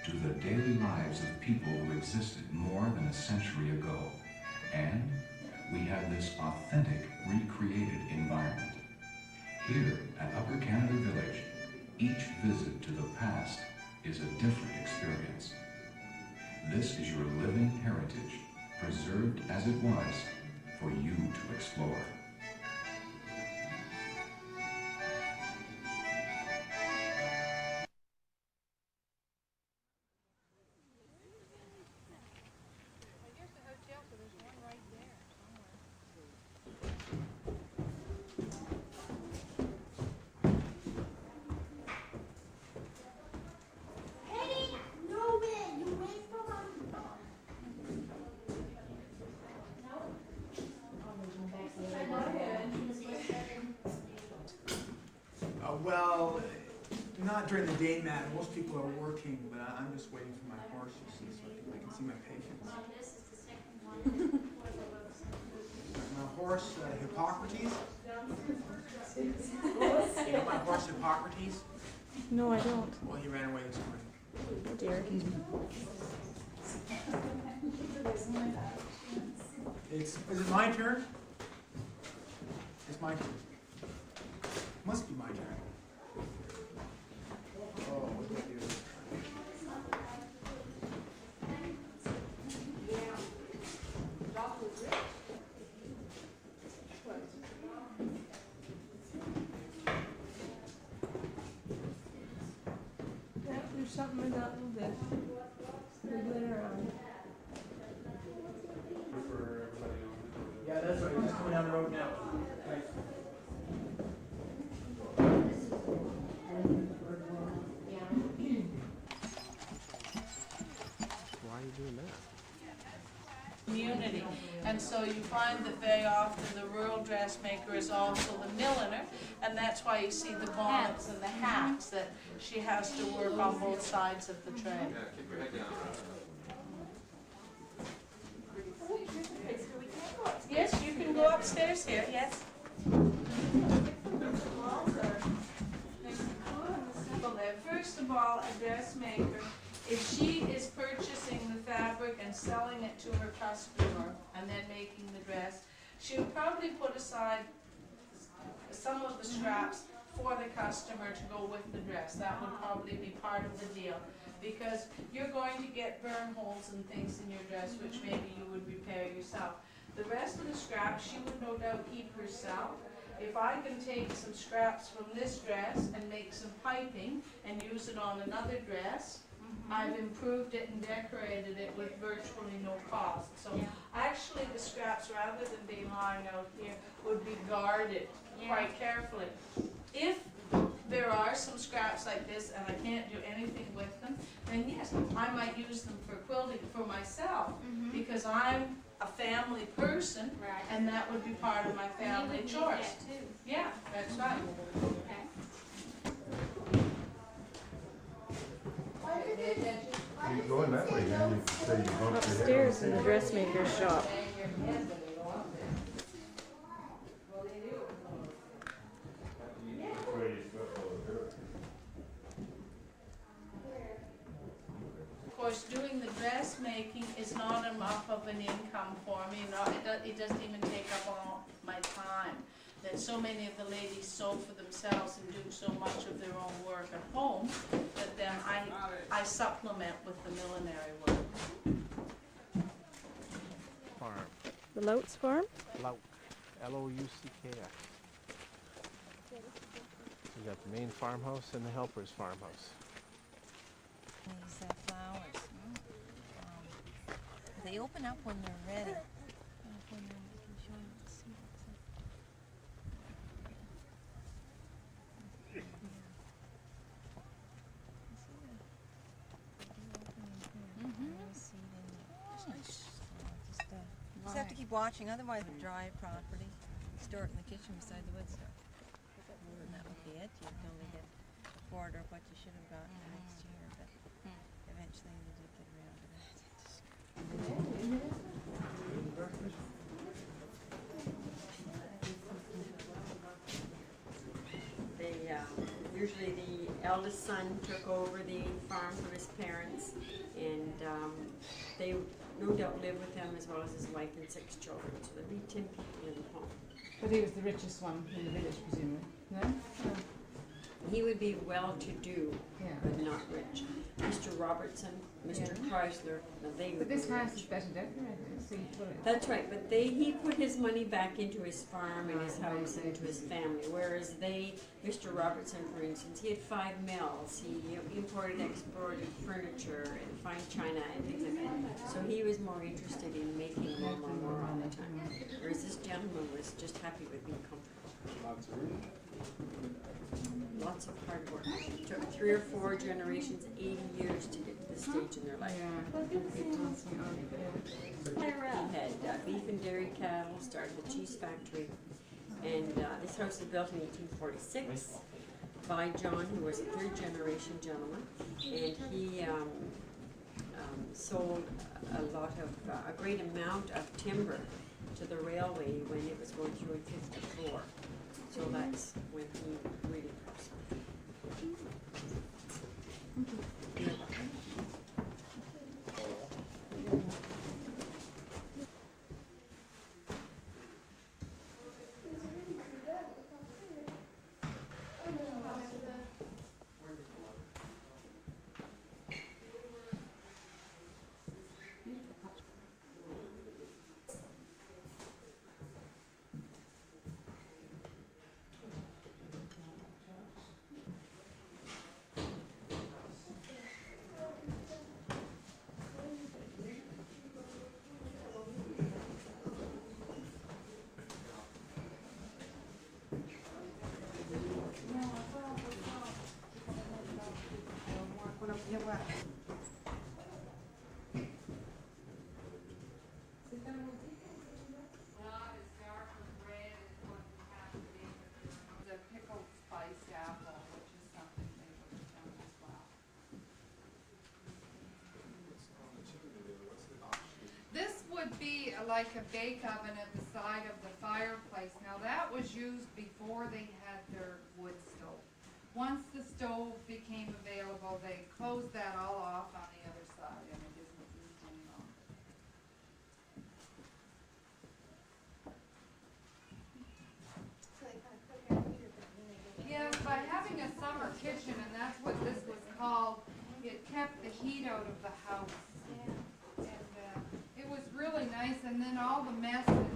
to the daily lives of people who existed more than a century ago. And we have this authentic, recreated environment. Here at Upper Canada Village, each visit to the past is a different experience. This is your living heritage, preserved as it was, for you to explore. during the day, Matt. Most people are working, but I'm just waiting for my horse, you see, so I can see my patients. My horse, Hippocrates. You know my horse, Hippocrates? No, I don't. Well, he ran away this morning. Oh dear. Is it my turn? It's my turn. Must be my turn. Oh, what did I do? Yeah, there's something in that little bit. Wiggling around. Yeah, that's right. Just going down the road now. Right. Why are you doing that? Community, and so you find that very often the rural dressmaker is also the milliner, and that's why you see the bonnets and the hats, that she has to work on both sides of the trade. Yeah, keep your head down. Yes, you can go upstairs here, yes. First of all, a dressmaker, if she is purchasing the fabric and selling it to her customer and then making the dress, she would probably put aside some of the scraps for the customer to go with the dress. That would probably be part of the deal, because you're going to get burn holes and things in your dress which maybe you would repair yourself. The rest of the scraps she would no doubt keep herself. If I can take some scraps from this dress and make some piping and use it on another dress, I've improved it and decorated it with virtually no cost. So actually the scraps, rather than being lying out here, would be guarded quite carefully. If there are some scraps like this and I can't do anything with them, then yes, I might use them for quilting for myself, because I'm a family person, and that would be part of my family chores. Yeah, that's right. You're going that way, then you say you go Upstairs in the dressmaker's shop. Of course, doing the dressmaking is not enough of an income for me. It doesn't even take up all my time. That so many of the ladies sew for themselves and do so much of their own work at home that then I supplement with the millinery work. Farm. The Louts farm? Louk. L-O-U-C-K-S. You got the main farmhouse and the helper's farmhouse. These flowers. They open up when they're ready. You just have to keep watching, otherwise it would dry property. Store it in the kitchen beside the wood stove. And that would be it. You'd only get a quarter of what you should have gotten the next year, but eventually you did get around to that. Usually the eldest son took over the farm from his parents, and they no doubt live with him as well as his wife and 6 children, so there'd be 10 people in the home. But he was the richest one in the village, presumably, no? He would be well-to-do, Yeah. but not rich. Mr. Robertson, Mr. Chrysler, now they would But this be house rich. is better decorated, see, That's right, but he put his money back into his farm and his house and into his family, whereas Mr. Robertson, for instance, he had 5 mills. He imported, exported furniture and fine china and things like that. So he was more interested in making more all the time. Whereas this gentleman was just happy with being comfortable. Lots of hard work. It took 3 or 4 generations, 80 years to get to this stage in their life. He had beef and dairy cattle, started the cheese factory, and this house was built in 1846. by John, who was a third-generation gentleman, and he sold a great amount of timber to the railway when it was going through in '54. So that's when he really prospered. Be like a bake oven at the side of the fireplace. Now that was used before they had their wood stove. Once the stove became available, they closed that all off on the other side and it isn't used any longer. Yeah, by having a summer kitchen, and that's what this was called, it kept the heat out of the house. It was really nice, and then all the mess and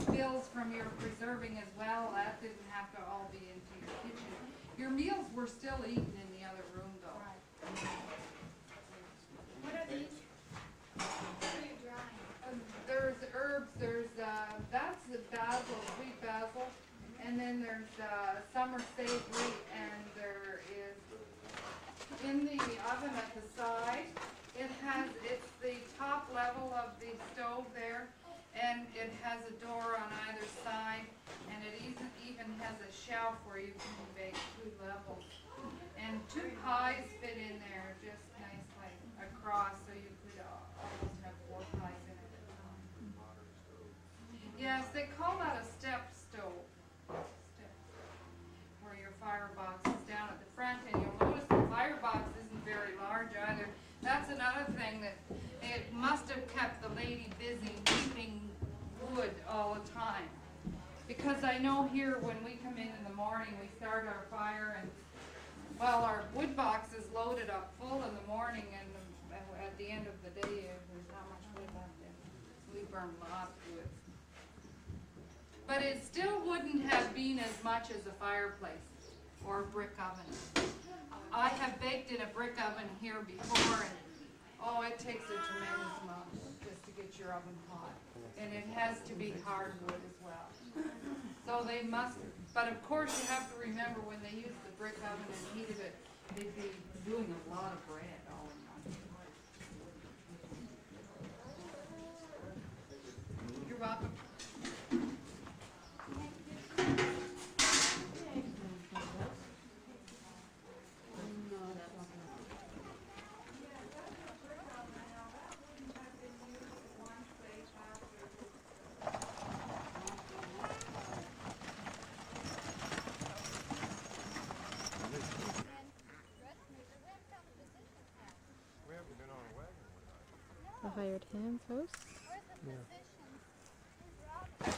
spills from your preserving as well, that didn't have to all be into your kitchen. Your meals were still eaten in the other room though. What are these? What are you drying? There's herbs, that's the basil, sweet basil, and then there's summer savory, and there is, in the oven at the side, it's the top level of the stove there, and it has a door on either side, and it even has a shelf where you can bake 2 levels. And 2 pies fit in there just nicely across, so you could almost have 4 pies in it at a time. Yes, they call that a step stove. Where your firebox is down at the front, and you'll notice the firebox isn't very large either. That's another thing that it must have kept the lady busy heaping wood all the time. Because I know here when we come in the morning, we start our fire, and well, our wood box is loaded up full in the morning, and at the end of the day, there's not much wood left in it. We burn lots of wood. But it still wouldn't have been as much as a fireplace or a brick oven. I have baked in a brick oven here before, and oh, it takes a tremendous amount of wood just to get your oven hot. And it has to be hardwood as well. So they must, but of course you have to remember when they used the brick oven and heated it, they'd be doing a lot of bread all in one. You're welcome. The hired hand host? Yeah. The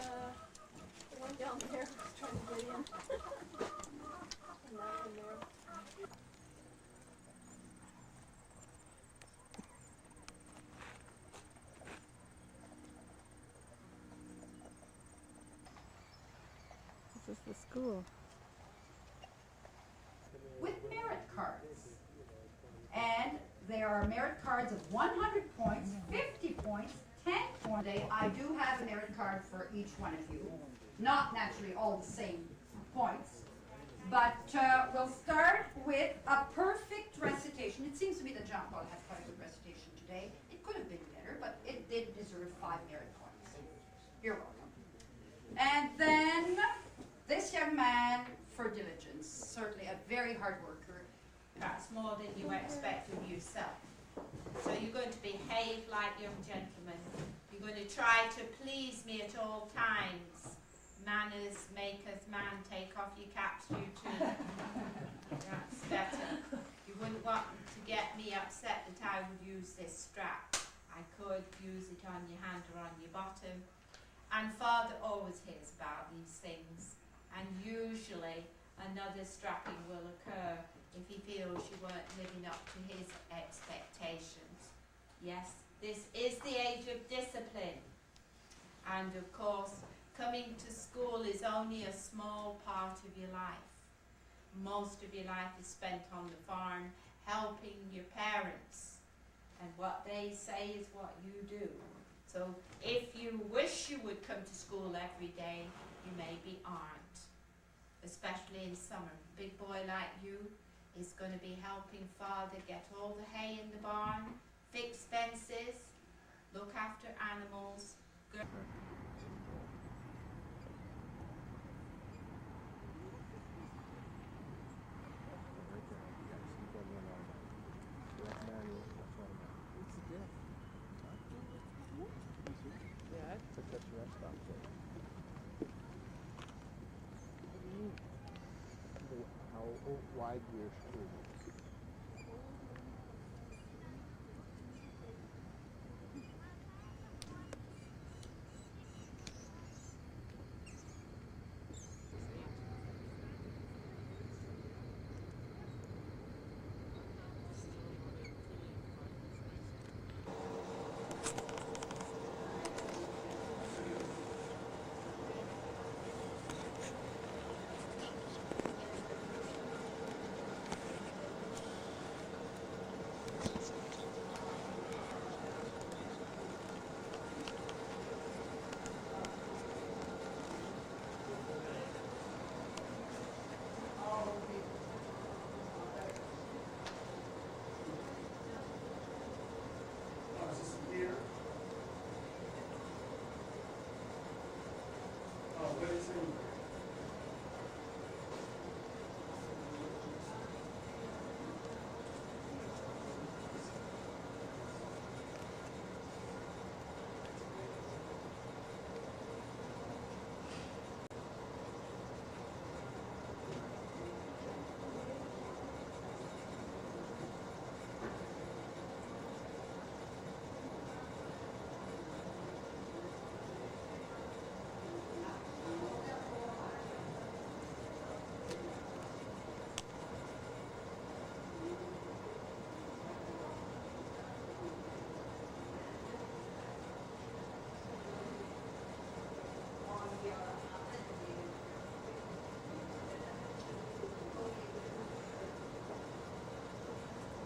one down there was trying to get in. Nothing there. This is the school. With merit cards. And there are merit cards of 100 points, 50 points, 10 points. I do have a merit card for each one of you. Not naturally all the same points. But we'll start with a perfect recitation. It seems to me that Jean-Paul has quite a good recitation today. It could have been better, but it did deserve 5 merit points. You're welcome. And then this young man for diligence. certainly a very hard worker. Perhaps more than you expect of yourself. So you're going to behave like young gentlemen. You're going to try to please me at all times. Manners maketh man. Take off your caps, you two. That's better. You wouldn't want to get me upset that I would use this strap. I could use it on your hand or on your bottom. And Father always hears about these things. And usually another strapping will occur if he feels you weren't living up to his expectations. Yes, this is the age of discipline. And of course, coming to school is only a small part of your life. Most of your life is spent on the farm, helping your parents. And what they say is what you do. So if you wish you would come to school every day, you maybe aren't. Especially in summer. A big boy like you is going to be helping Father get all the hay in the barn, fix fences, look after animals. How wide your school?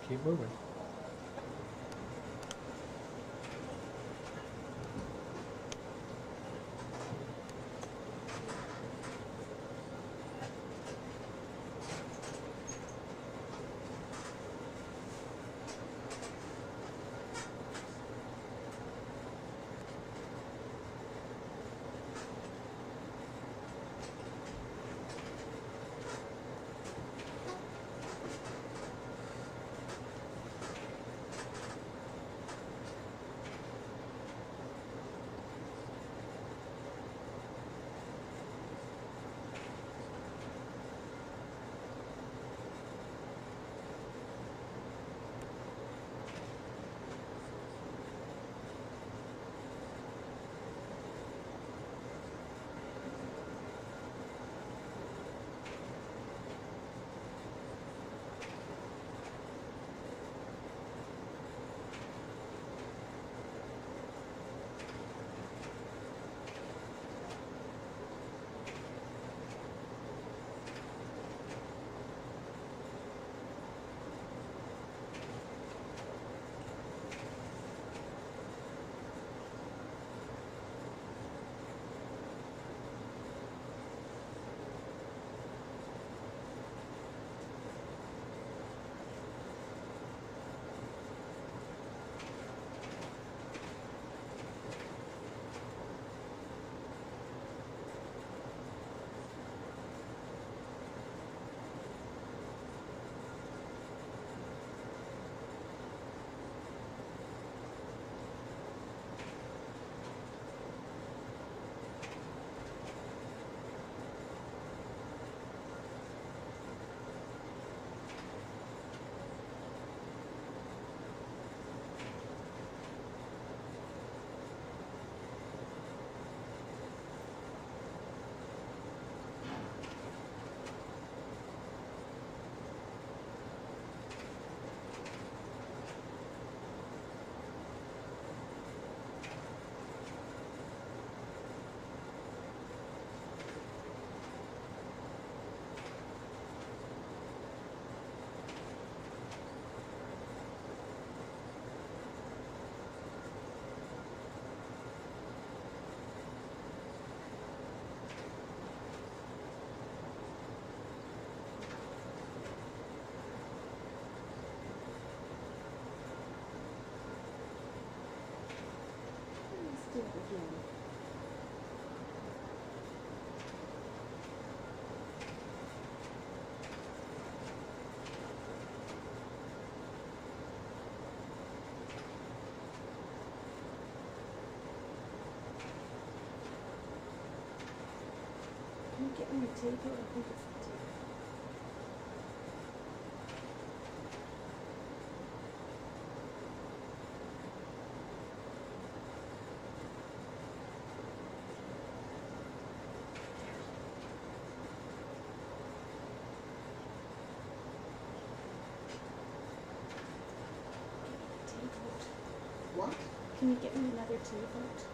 Keep moving. do it again. Can you get me a tape here? I think it's the tape. What? Can you get me another tape out?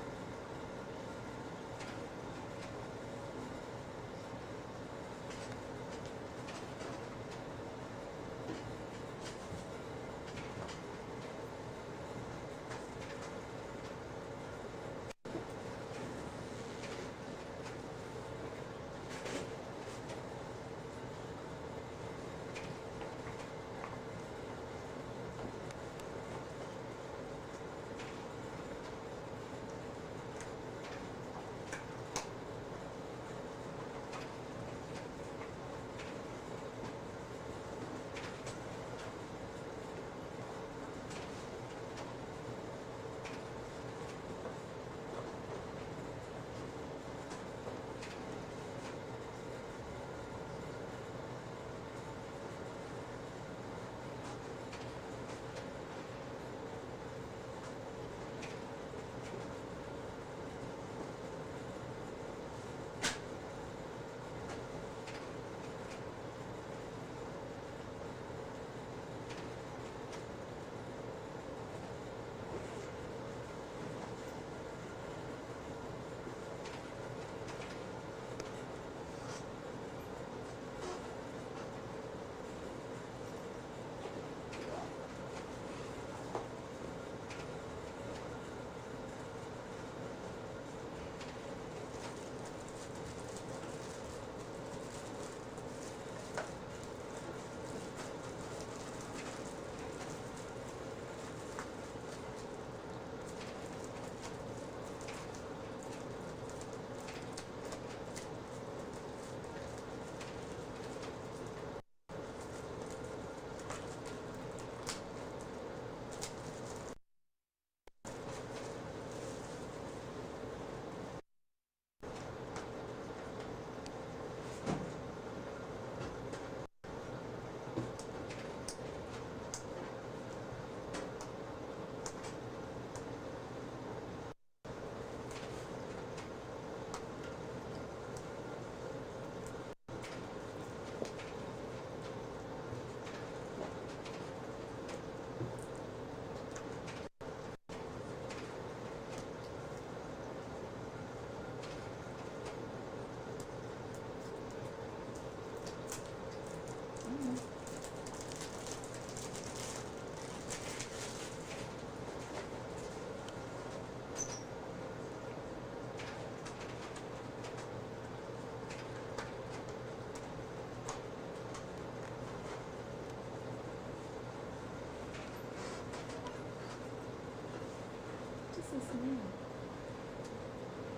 What does this mean?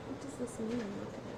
What does this mean? Look at it.